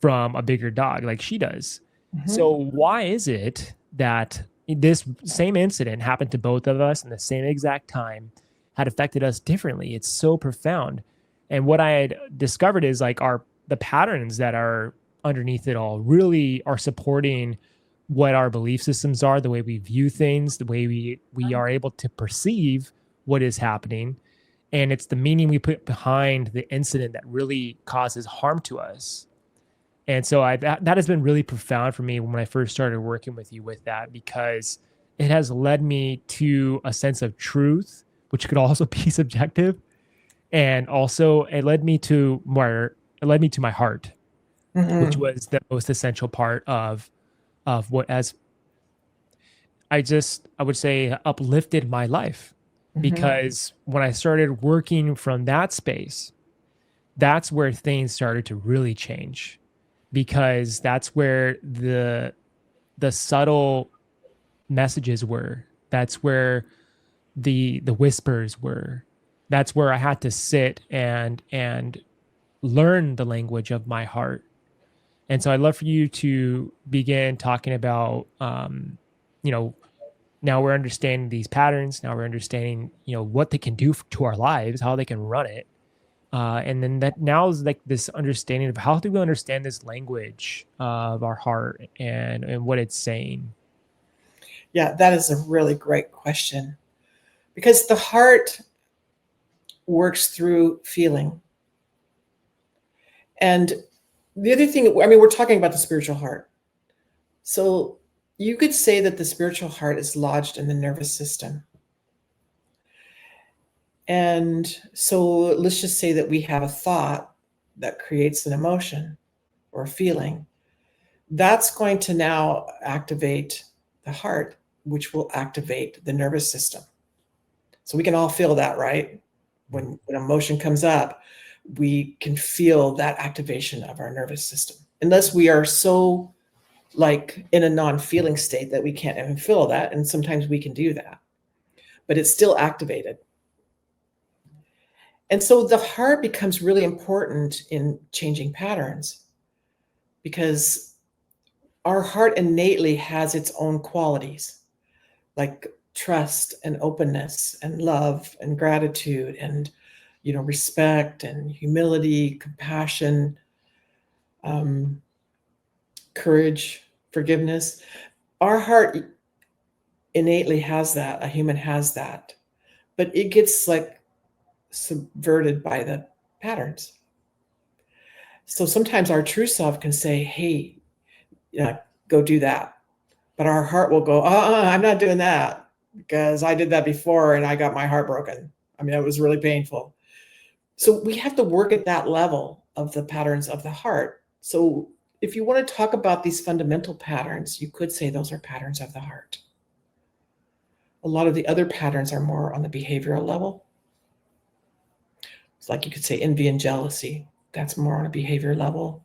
from a bigger dog like she does. So why is it that this same incident happened to both of us in the same exact time had affected us differently? It's so profound. And what I had discovered is like the patterns that are underneath it all really are supporting what our belief systems are, the way we view things, the way we are able to perceive what is happening. And it's the meaning we put behind the incident that really causes harm to us. And so that has been really profound for me when I first started working with you with that, because it has led me to a sense of truth, which could also be subjective. And also it led me to my heart, which was the most essential part of what, as I would say, uplifted my life. Because when I started working from that space, that's where things started to really change, because that's where the subtle messages were. That's where the whispers were. That's where I had to sit and learn the language of my heart. And so I'd love for you to begin talking about, now we're understanding these patterns. Now we're understanding, what they can do to our lives, how they can run it. And then that now is like this understanding of how do we understand this language of our heart and what it's saying. Yeah, that is a really great question, because the heart works through feeling. And the other thing, I mean, we're talking about the spiritual heart. So you could say that the spiritual heart is lodged in the nervous system. And so let's just say that we have a thought that creates an emotion or a feeling. That's going to now activate the heart, which will activate the nervous system. So we can all feel that, right? When emotion comes up, we can feel that activation of our nervous system. Unless we are so like in a non-feeling state that we can't even feel that. And sometimes we can do that, but it's still activated. And so the heart becomes really important in changing patterns, because our heart innately has its own qualities, like trust and openness and love and gratitude and respect and humility, compassion, courage, forgiveness. Our heart innately has that. A human has that, but it gets like subverted by the patterns. So sometimes our true self can say, hey, go do that. But our heart will go, I'm not doing that. because I did that before and I got my heart broken. I mean, it was really painful. So we have to work at that level of the patterns of the heart. So if you want to talk about these fundamental patterns, you could say those are patterns of the heart. A lot of the other patterns are more on the behavioral level. It's like you could say envy and jealousy. That's more on a behavior level,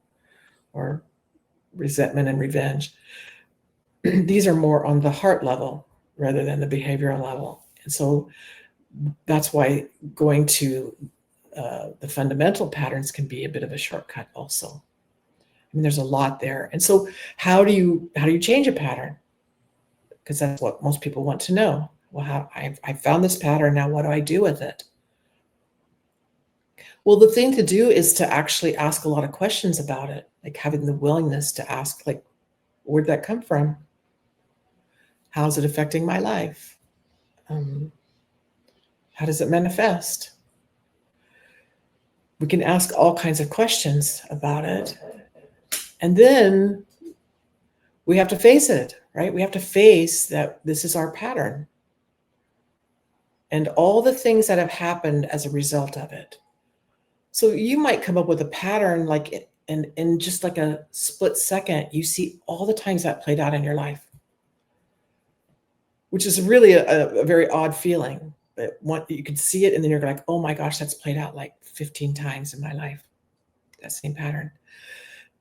or resentment and revenge. These are more on the heart level rather than the behavioral level. And so that's why going to the fundamental patterns can be a bit of a shortcut also. I mean, there's a lot there. And so how do you change a pattern? Because that's what most people want to know. Well, I found this pattern, now what do I do with it? Well, the thing to do is to actually ask a lot of questions about it, like having the willingness to ask, like, where'd that come from? How's it affecting my life? How does it manifest? We can ask all kinds of questions about it. And then we have to face it, right? We have to face that this is our pattern and all the things that have happened as a result of it. So you might come up with a pattern like in just like a split second, you see all the times that played out in your life, which is really a very odd feeling. But you can see it and then you're like, oh my gosh, that's played out like 15 times in my life, that same pattern.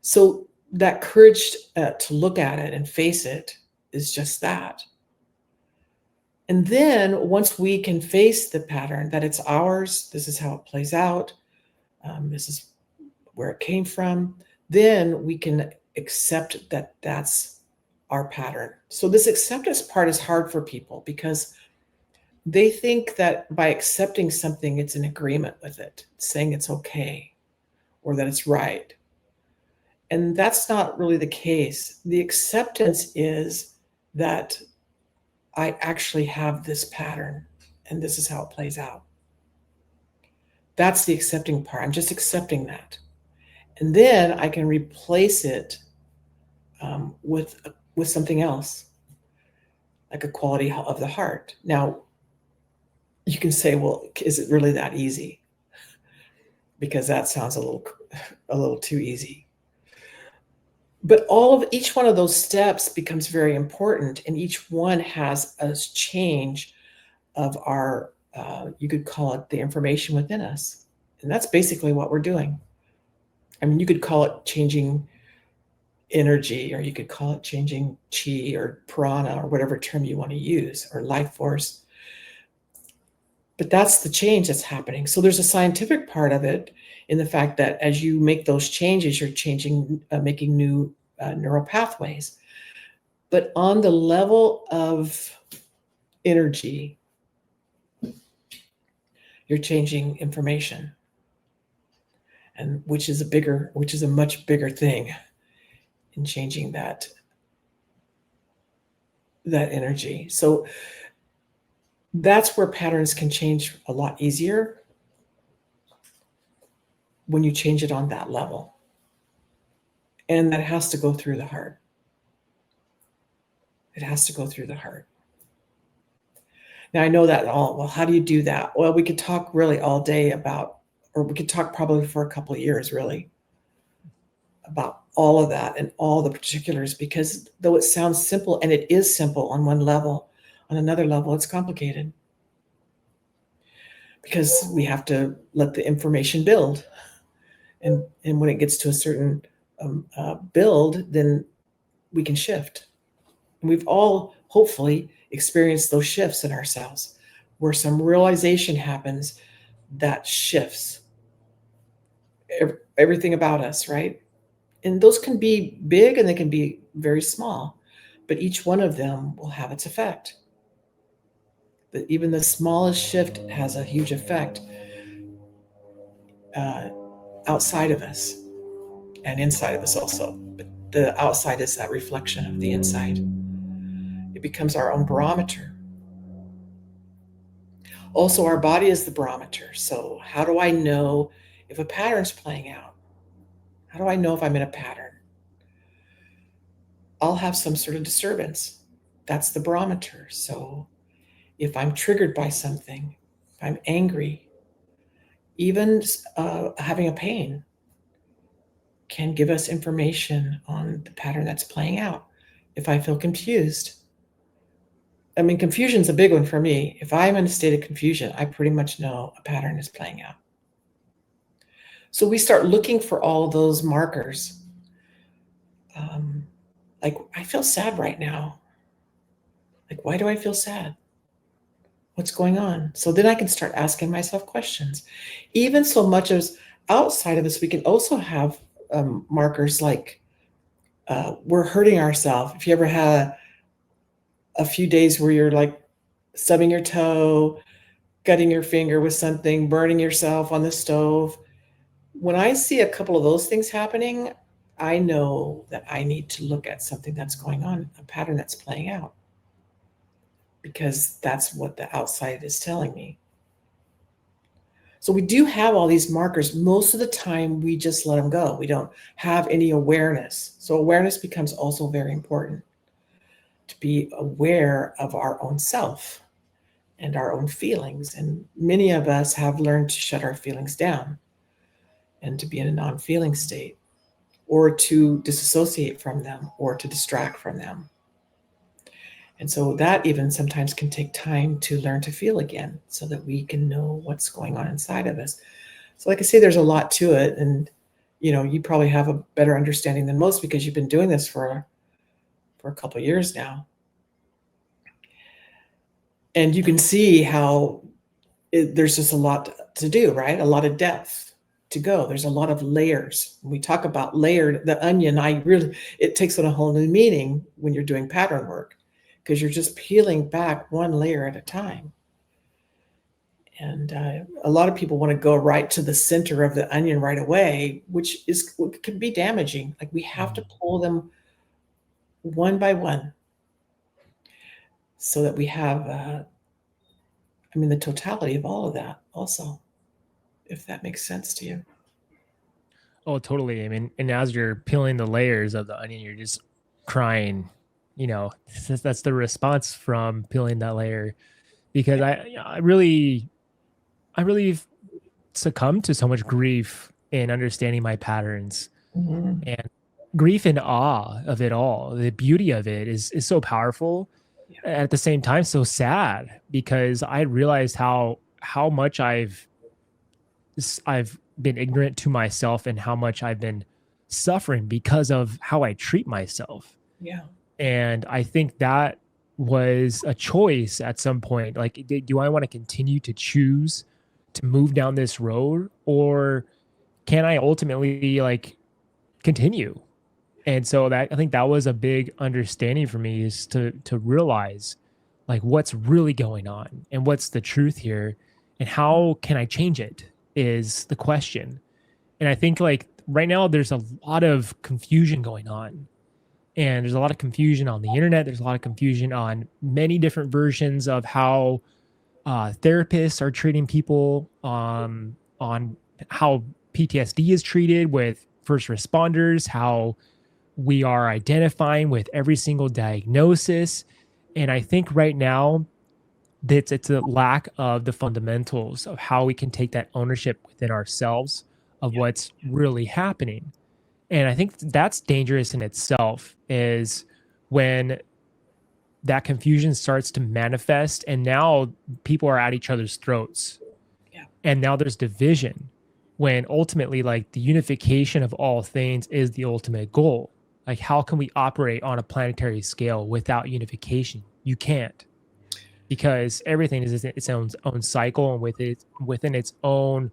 So that courage to look at it and face it is just that. And then once we can face the pattern that it's ours, this is how it plays out, this is where it came from, then we can accept that that's our pattern. So this acceptance part is hard for people because they think that by accepting something, it's in agreement with it, saying it's okay or that it's right. And that's not really the case. The acceptance is that I actually have this pattern and this is how it plays out. That's the accepting part. I'm just accepting that. And then I can replace it with something else, like a quality of the heart. Now, you can say, well, is it really that easy? Because that sounds a little too easy. But each one of those steps becomes very important, and each one has a change of our, you could call it the information within us. And that's basically what we're doing. I mean, you could call it changing energy, or you could call it changing chi or prana or whatever term you want to use, or life force. But that's the change that's happening. So there's a scientific part of it in the fact that as you make those changes, you're changing, making new neural pathways. But on the level of energy, you're changing information, and which is a much bigger thing in changing that energy. So that's where patterns can change a lot easier when you change it on that level. And that has to go through the heart. It has to go through the heart. Now, I know that well, how do you do that? Well, we could talk really all day about, or we could talk probably for a couple of years, really, about all of that and all the particulars, because though it sounds simple, and it is simple on one level, on another level, it's complicated. Because we have to let the information build. And when it gets to a certain build, then we can shift. And we've all hopefully experienced those shifts in ourselves, where some realization happens that shifts everything about us, right? And those can be big and they can be very small, but each one of them will have its effect. But even the smallest shift has a huge effect outside of us and inside of us also. But the outside is that reflection of the inside. It becomes our own barometer. Also, our body is the barometer. So how do I know if a pattern's playing out? How do I know if I'm in a pattern? I'll have some sort of disturbance. That's the barometer. So if I'm triggered by something, if I'm angry, even having a pain can give us information on the pattern that's playing out. If I feel confused, I mean, confusion's a big one for me. If I'm in a state of confusion, I pretty much know a pattern is playing out. So we start looking for all those markers. Like, I feel sad right now. Like, why do I feel sad? What's going on? So then I can start asking myself questions. Even so much as outside of us, we can also have markers like we're hurting ourselves. If you ever had a few days where you're like stubbing your toe, cutting your finger with something, burning yourself on the stove, when I see a couple of those things happening, I know that I need to look at something that's going on, a pattern that's playing out, because that's what the outside is telling me. So we do have all these markers. Most of the time, we just let them go. We don't have any awareness. So awareness becomes also very important, to be aware of our own self and our own feelings. And many of us have learned to shut our feelings down and to be in a non-feeling state, or to disassociate from them, or to distract from them. And so that even sometimes can take time to learn to feel again, so that we can know what's going on inside of us. So like I say, there's a lot to it. And, you probably have a better understanding than most because you've been doing this for a couple of years now. And you can see how there's just a lot to do, right? A lot of depth to go. There's a lot of layers. When we talk about layered, the onion, it takes on a whole new meaning when you're doing pattern work, because you're just peeling back one layer at a time. And a lot of people want to go right to the center of the onion right away, which can be damaging. Like, we have to pull them one by one so that we have, the totality of all of that also, if that makes sense to you. Oh, totally. I mean, and as you're peeling the layers of the onion, you're just crying. That's the response from peeling that layer, because I really succumbed to so much grief in understanding my patterns, Mhm. and grief and awe of it all. The beauty of it is so powerful, Yeah. at the same time so sad, because I realized how much I've been ignorant to myself, and how much I've been suffering because of how I treat myself. Yeah. And I think that was a choice at some point. Like, do I want to continue to choose to move down this road, or can I ultimately like continue? And so that, I think that was a big understanding for me, is to realize like what's really going on and what's the truth here, and how can I change it is the question. And I think like right now there's a lot of confusion going on, and there's a lot of confusion on the internet. There's a lot of confusion on many different versions of how therapists are treating people, on how PTSD is treated with first responders, how we are identifying with every single diagnosis. And I think right now that it's a lack of the fundamentals of how we can take that ownership within ourselves of Yeah. what's really happening. And I think that's dangerous in itself, is when that confusion starts to manifest, and now people are at each other's throats, Yeah. and now there's division, when ultimately like the unification of all things is the ultimate goal. Like, how can we operate on a planetary scale without unification? You can't, because everything is in its own cycle, and within its own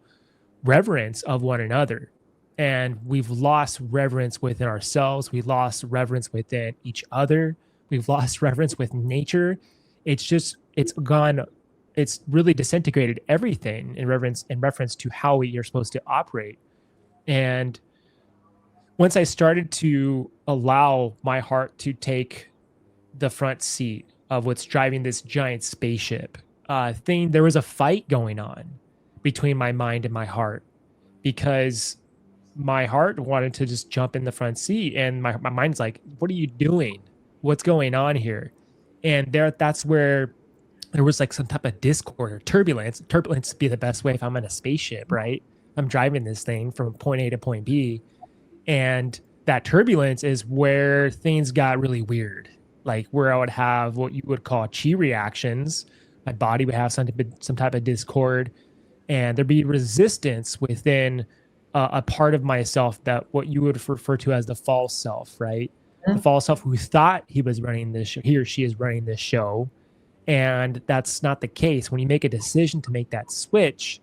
reverence of one another. And we've lost reverence within ourselves. We lost reverence within each other. We've lost reverence with nature. It's really disintegrated everything in reference to how we are supposed to operate. And once I started to allow my heart to take the front seat of what's driving this giant spaceship there was a fight going on between my mind and my heart, because my heart wanted to just jump in the front seat, and my mind's like, what are you doing? What's going on here? And that's where there was like some type of discord or turbulence. Turbulence would be the best way if I'm in a spaceship, right? I'm driving this thing from point A to point B, and that turbulence is where things got really weird, like where I would have what you would call chi reactions. My body would have some type of discord, and there'd be resistance within a part of myself that what you would refer to as the false self, right? The Mhm. false self who thought he was running this show, he or she is running this show, and that's not the case. When you make a decision to make that switch,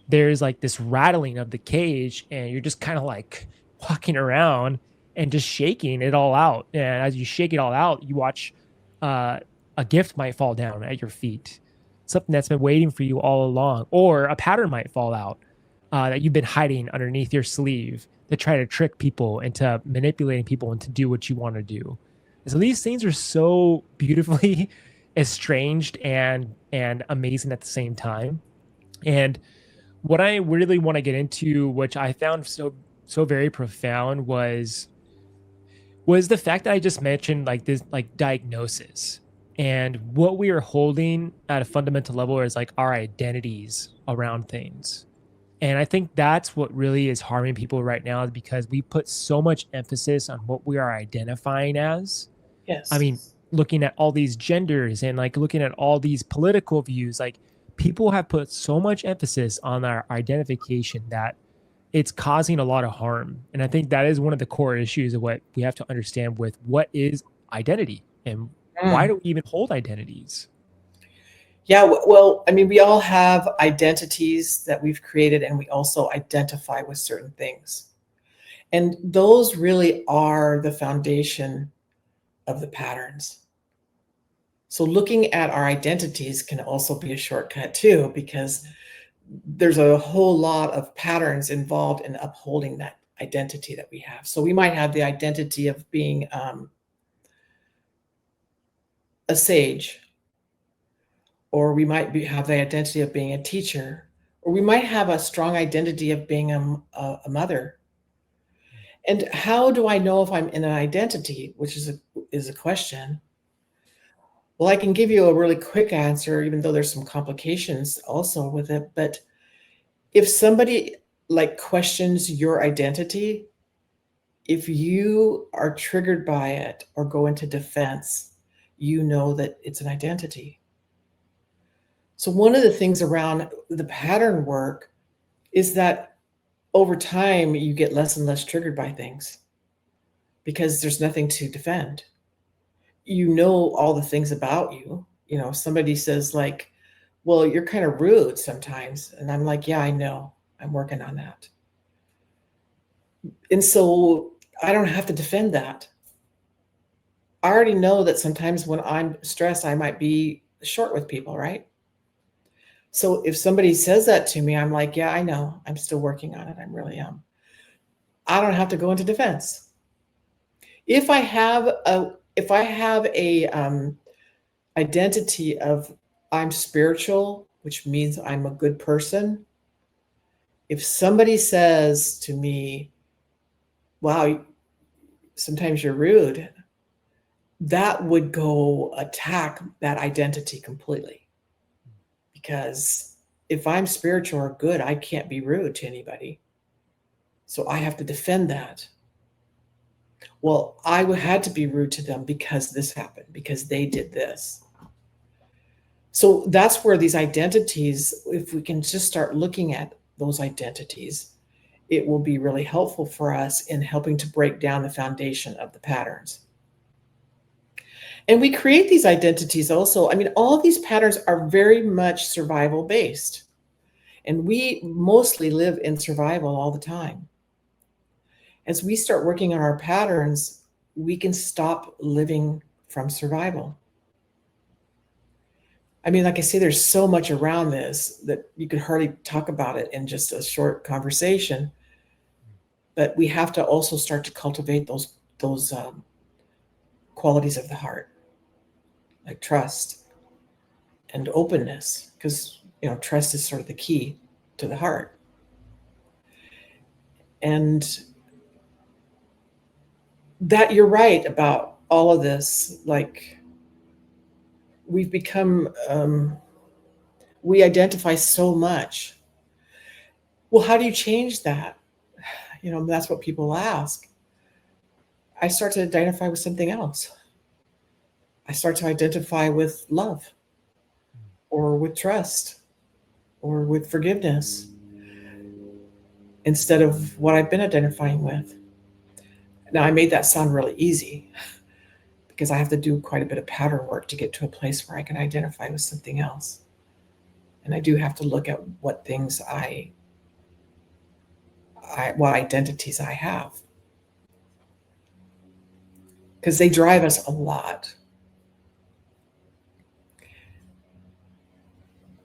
there's like this rattling of the cage, and you're just kind of like walking around and just shaking it all out. And as you shake it all out, you watch uh, a gift might fall down at your feet, something that's been waiting for you all along, or a pattern might fall out that you've been hiding underneath your sleeve to try to trick people into manipulating people and to do what you want to do. And so these things are so beautifully estranged and amazing at the same time. And what I really want to get into, which I found so very profound, was the fact that I just mentioned, like this like diagnosis, and what we are holding at a fundamental level is like our identities around things. And I think that's what really is harming people right now, is because we put so much emphasis on what we are identifying as. I Yes. mean, looking at all these genders and like looking at all these political views, like people have put so much emphasis on our identification that it's causing a lot of harm. And I think that is one of the core issues of what we have to understand with what is identity and why Mm. do we even hold identities? Yeah, well, I mean, we all have identities that we've created, and we also identify with certain things. And those really are the foundation of the patterns. So looking at our identities can also be a shortcut too, because there's a whole lot of patterns involved in upholding that identity that we have. So we might have the identity of being a sage, or we might have the identity of being a teacher, or we might have a strong identity of being a mother. And how do I know if I'm in an identity, which is a question? Well, I can give you a really quick answer, even though there's some complications also with it. But if somebody like questions your identity, if you are triggered by it or go into defense, you know that it's an identity. So one of the things around the pattern work is that over time you get less and less triggered by things because there's nothing to defend. You know all the things about you. You know, somebody says like, "Well, you're kind of rude sometimes." And I'm like, "Yeah, I know. I'm working on that." And so I don't have to defend that. I already know that sometimes when I'm stressed, I might be short with people, right? So if somebody says that to me, I'm like, yeah, I know. I'm still working on it. I really am. I don't have to go into defense. If I have a identity of I'm spiritual, which means I'm a good person, if somebody says to me, "Wow, sometimes you're rude," that would go attack that identity completely. Because if I'm spiritual or good, I can't be rude to anybody. So I have to defend that. Well, I had to be rude to them because this happened, because they did this. So that's where these identities, if we can just start looking at those identities, it will be really helpful for us in helping to break down the foundation of the patterns. And we create these identities also. I mean, all these patterns are very much survival based. And we mostly live in survival all the time. As we start working on our patterns, we can stop living from survival. I mean, like I say, there's so much around this that you could hardly talk about it in just a short conversation. But we have to also start to cultivate those qualities of the heart, like trust and openness, because trust is sort of the key to the heart. And that you're right about all of this, like we've become, we identify so much. Well, how do you change that? That's what people ask. I start to identify with something else. I start to identify with love, or with trust, or with forgiveness, instead of what I've been identifying with. Now, I made that sound really easy because I have to do quite a bit of pattern work to get to a place where I can identify with something else. And I do have to look at what things what identities I have, because they drive us a lot.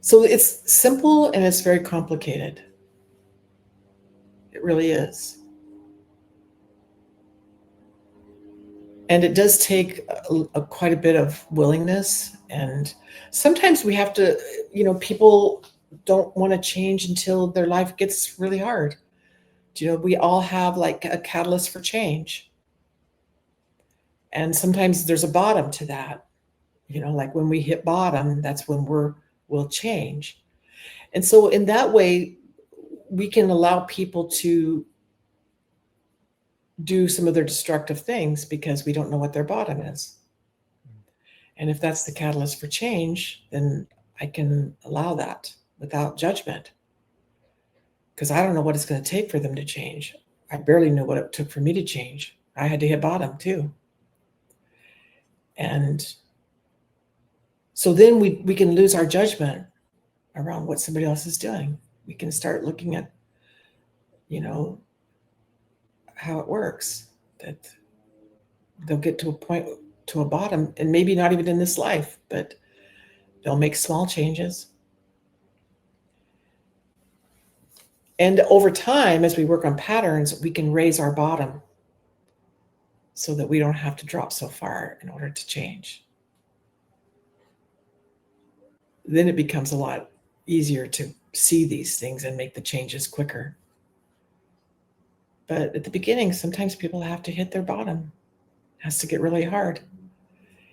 So it's simple and it's very complicated. It really is. And it does take quite a bit of willingness. And sometimes we have to, people don't want to change until their life gets really hard. We all have like a catalyst for change. And sometimes there's a bottom to that. Like when we hit bottom, that's when we'll change. And so in that way, we can allow people to do some of their destructive things because we don't know what their bottom is. And if that's the catalyst for change, then I can allow that without judgment, because I don't know what it's going to take for them to change. I barely knew what it took for me to change. I had to hit bottom too. And so then we can lose our judgment around what somebody else is doing. We can start looking at, how it works, that they'll get to a point, to a bottom, and maybe not even in this life, but they'll make small changes. And over time, as we work on patterns, we can raise our bottom so that we don't have to drop so far in order to change. Then it becomes a lot easier to see these things and make the changes quicker. But at the beginning, sometimes people have to hit their bottom. It has to get really hard.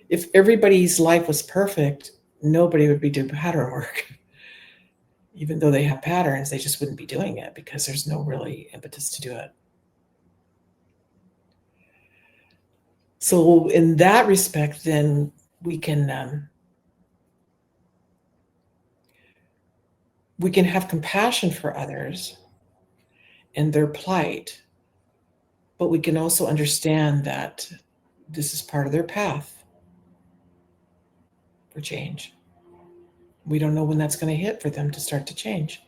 If everybody's life was perfect, nobody would be doing pattern work. Even though they have patterns, they just wouldn't be doing it because there's no really impetus to do it. So in that respect, then we can have compassion for others and their plight, but we can also understand that this is part of their path for change. We don't know when that's going to hit for them to start to change.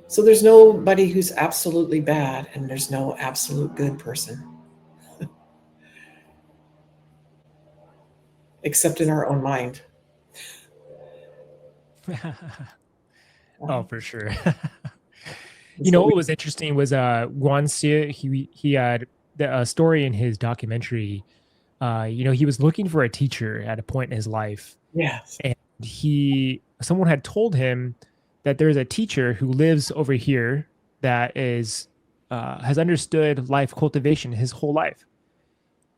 So there's nobody who's absolutely bad, and there's no absolute good person. Except in our own mind. Oh, for sure. What was interesting was Yuan Tze, he had a story in his documentary. He was looking for a teacher at a point in his life. Yes. And someone had told him that there's a teacher who lives over here that is has understood life cultivation his whole life.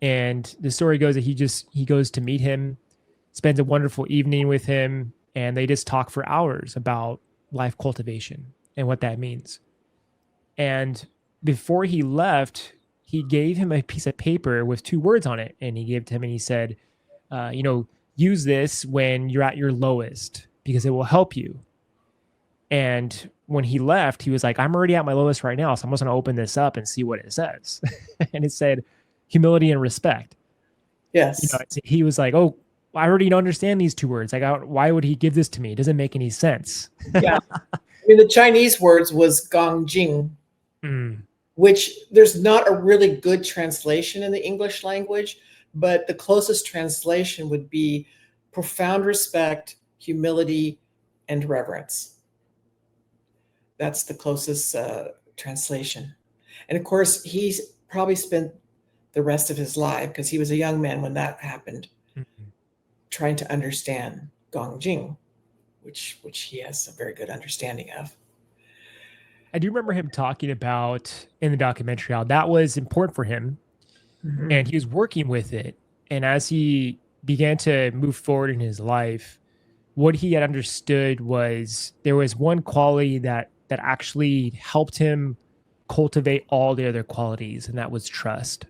And the story goes that he goes to meet him, spends a wonderful evening with him, and they just talk for hours about life cultivation and what that means. And before he left, he gave him a piece of paper with 2 words on it, and he gave it to him, and he said, use this when you're at your lowest because it will help you. And when he left, he was like, I'm already at my lowest right now, so I'm just going to open this up and see what it says. And it said humility and respect. Yes. He was like, oh, I already don't understand these 2 words. Like, why would he give this to me? It doesn't make any sense. Yeah. The Chinese words was Gongjing, which there's not a really good translation in the English language, but the closest translation would be profound respect, humility, and reverence. That's the closest translation. And of course, he's probably spent the rest of his life, because he was a young man when that happened, trying to understand Gongjing, which he has a very good understanding of. I do remember him talking about in the documentary how that was important for him, and he was working with it. And as he began to move forward in his life, what he had understood was there was one quality that actually helped him cultivate all the other qualities, and that was trust.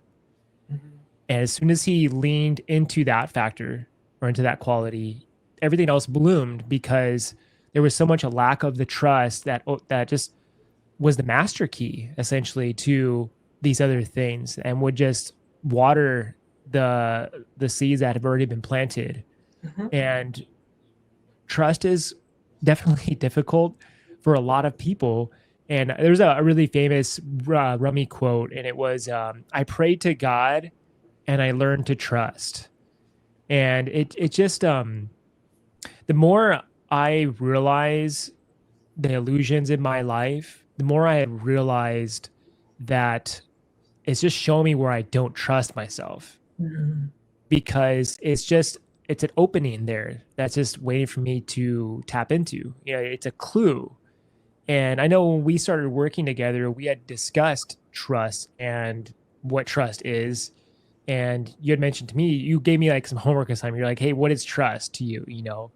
Mhm. And as soon as he leaned into that factor or into that quality, everything else bloomed because there was so much a lack of the trust that just was the master key essentially to these other things and would just water the seeds that have already been planted. Mhm. And trust is definitely difficult for a lot of people. And there's a really famous Rummy quote, and it was, "I prayed to God and I learned to trust." And it just the more I realize the illusions in my life, the more I had realized that it's just showing me where I don't trust myself Mhm. because it's an opening there that's just waiting for me to tap into. You know, it's a clue. And I know when we started working together, we had discussed trust and what trust is. And you had mentioned to me, you gave me like some homework assignment. You're like, "Hey, what is trust to you?" You know,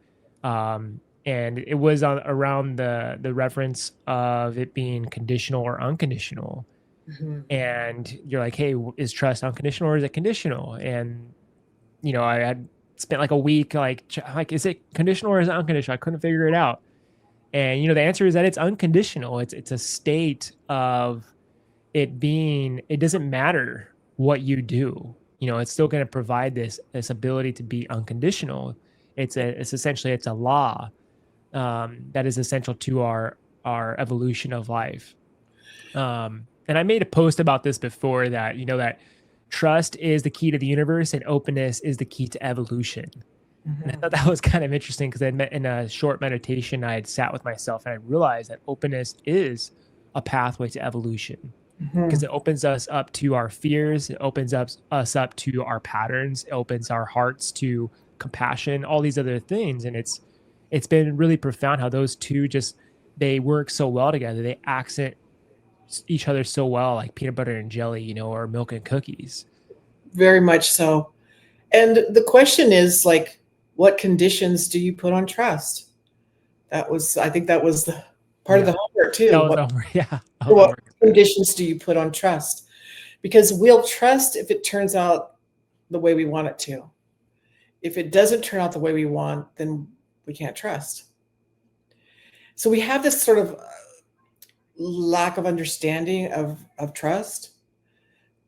and it was around the reference of it being conditional or unconditional. Mhm. And you're like, "Hey, is trust unconditional or is it conditional?" And you know, I had spent like a week like, is it conditional or is it unconditional? I couldn't figure it out. And you know, the answer is that it's unconditional. It's a state of it being, it doesn't matter what you do. You know, it's still going to provide this ability to be unconditional. It's essentially it's a law that is essential to our evolution of life. And I made a post about this before that, you know, that trust is the key to the universe and openness is the key to evolution. And I Mhm. thought that was kind of interesting because in a short meditation, I had sat with myself and I realized that openness is a pathway to evolution because Mhm. it opens us up to our fears. It opens us up to our patterns. It opens our hearts to compassion, all these other things. And it's been really profound how those two just, they work so well together. They accent each other so well, like peanut butter and jelly, you know, or milk and cookies. Very much so. And the question is like, what conditions do you put on trust? I think that was the part of Yeah. the homework That too. was over. Yeah. What Homework. conditions do you put on trust? Because we'll trust if it turns out the way we want it to. If it doesn't turn out the way we want, then we can't trust. So we have this sort of lack of understanding of trust.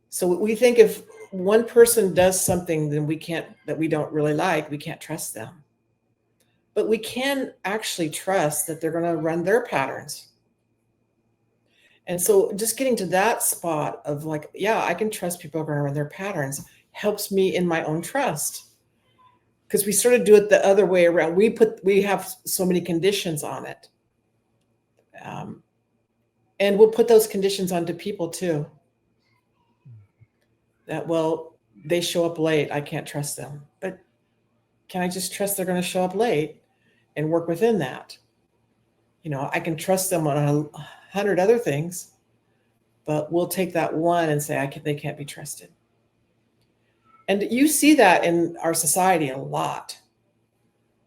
So we think if one person does something then we can't that we don't really like, we can't trust them. But we can actually trust that they're going to run their patterns. And so just getting to that spot of like, yeah, I can trust people are going to run their patterns helps me in my own trust. Because we sort of do it the other way around. We have so many conditions on it. Um, and we'll put those conditions onto people too. That, well, they show up late, I can't trust them. But can I just trust they're going to show up late and work within that? You know, I can trust them on 100 other things, but we'll take that one and say they can't be trusted. And you see that in our society a lot,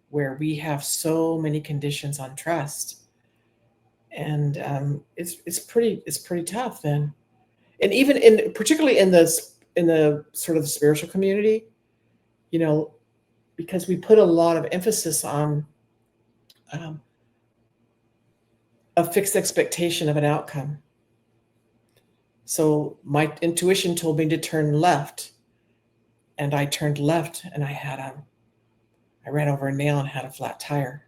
where we have so many conditions on trust, and it's pretty tough then. And even in particularly in the sort of spiritual community, you know, because we put a lot of emphasis on um, a fixed expectation of an outcome. So my intuition told me to turn left, and I turned left, and I ran over a nail and had a flat tire.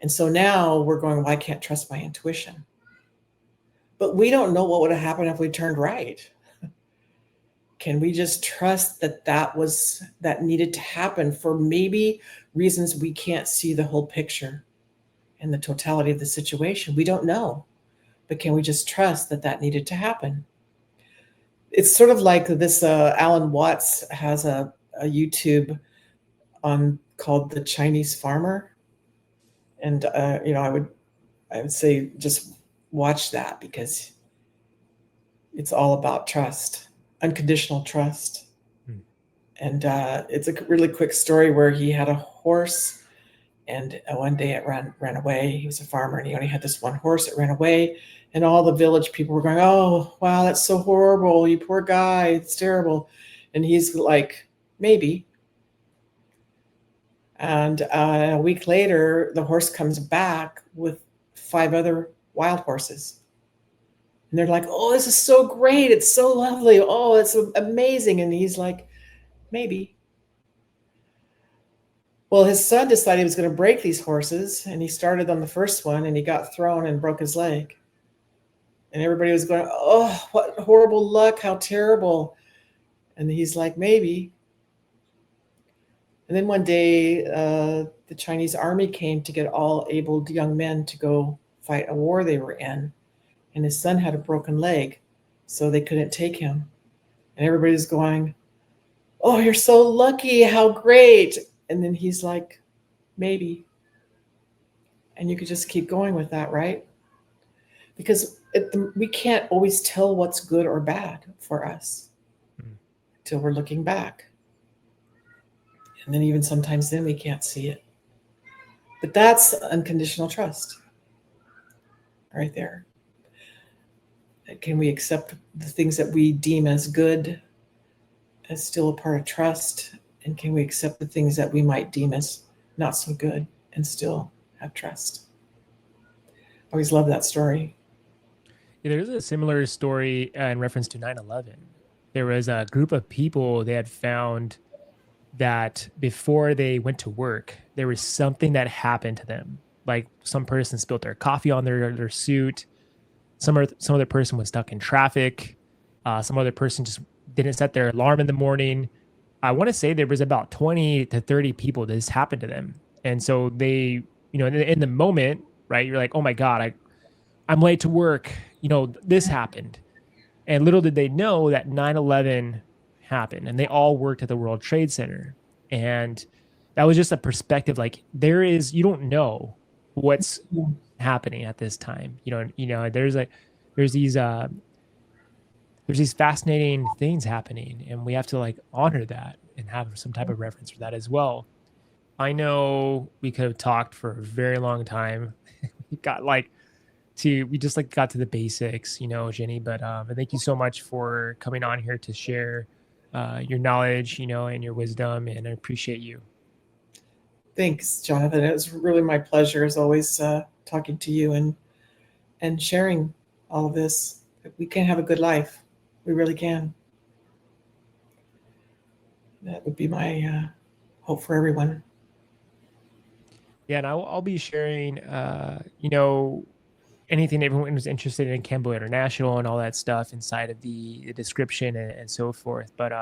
And so now we're going, well, I can't trust my intuition. But we don't know what would have happened if we turned right. Can we just trust that that needed to happen for maybe reasons we can't see the whole picture and the totality of the situation? We don't know. But can we just trust that that needed to happen? It's sort of like this Alan Watts has a YouTube on called The Chinese Farmer. And you know, I would say just watch that because it's all about trust, unconditional trust. Hmm. And it's a really quick story where he had a horse, and one day it ran away. He was a farmer, and he only had this one horse. It ran away, and all the village people were going, "Oh, wow, that's so horrible! You poor guy, it's terrible." And he's like, "Maybe." And a week later, the horse comes back with 5 other wild horses. And they're like, "Oh, this is so great. It's so lovely. Oh, it's amazing." And he's like, "Maybe." Well, his son decided he was going to break these horses, and he started on the first one, and he got thrown and broke his leg. And everybody was going, "Oh, what horrible luck. How terrible." And he's like, "Maybe." And then one day, the Chinese army came to get all able young men to go fight a war they were in. And his son had a broken leg, so they couldn't take him. And everybody's going, "Oh, you're so lucky. How great." And then he's like, "Maybe." And you could just keep going with that, right? Because we can't always tell what's good or bad for us until we're looking back. And then even sometimes then we can't see it. But that's unconditional trust right there. Can we accept the things that we deem as good as still a part of trust? And can we accept the things that we might deem as not so good and still have trust? I always love that story. Yeah, there's a similar story in reference to 9/11. There was a group of people they had found that before they went to work, there was something that happened to them. Like some person spilled their coffee on their suit. Some other person was stuck in traffic. Some other person just didn't set their alarm in the morning. I want to say there was about 20 to 30 people this happened to them. And so they, in the moment, right, you're like, "Oh my God, I'm late to work. This happened." And little did they know that 9/11 happened, and they all worked at the World Trade Center. And that was just a perspective. Like you don't know what's happening at this time. There's these fascinating things happening, and we have to like honor that and have some type of reference for that as well. I know we could have talked for a very long time. We just like got to the basics, Jenny, but thank you so much for coming on here to share your knowledge, and your wisdom, and I appreciate you. Thanks, Jonathan. It was really my pleasure as always talking to you and sharing all of this. We can have a good life. We really can. That would be my hope for everyone. Yeah, and I'll be sharing, anything everyone was interested in Kambo International and all that stuff inside of the description and so forth. But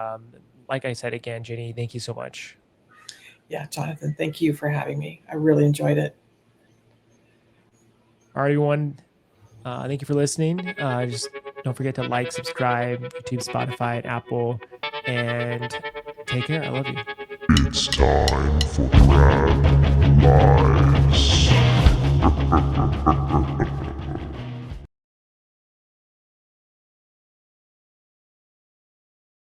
like I said again, Jenny, thank you so much. Yeah, Jonathan, thank you for having me. I really enjoyed it. All right, everyone. Thank you for listening. Just don't forget to like, subscribe, YouTube, Spotify, and Apple, and take care. I love you. It's time for Crab Lives.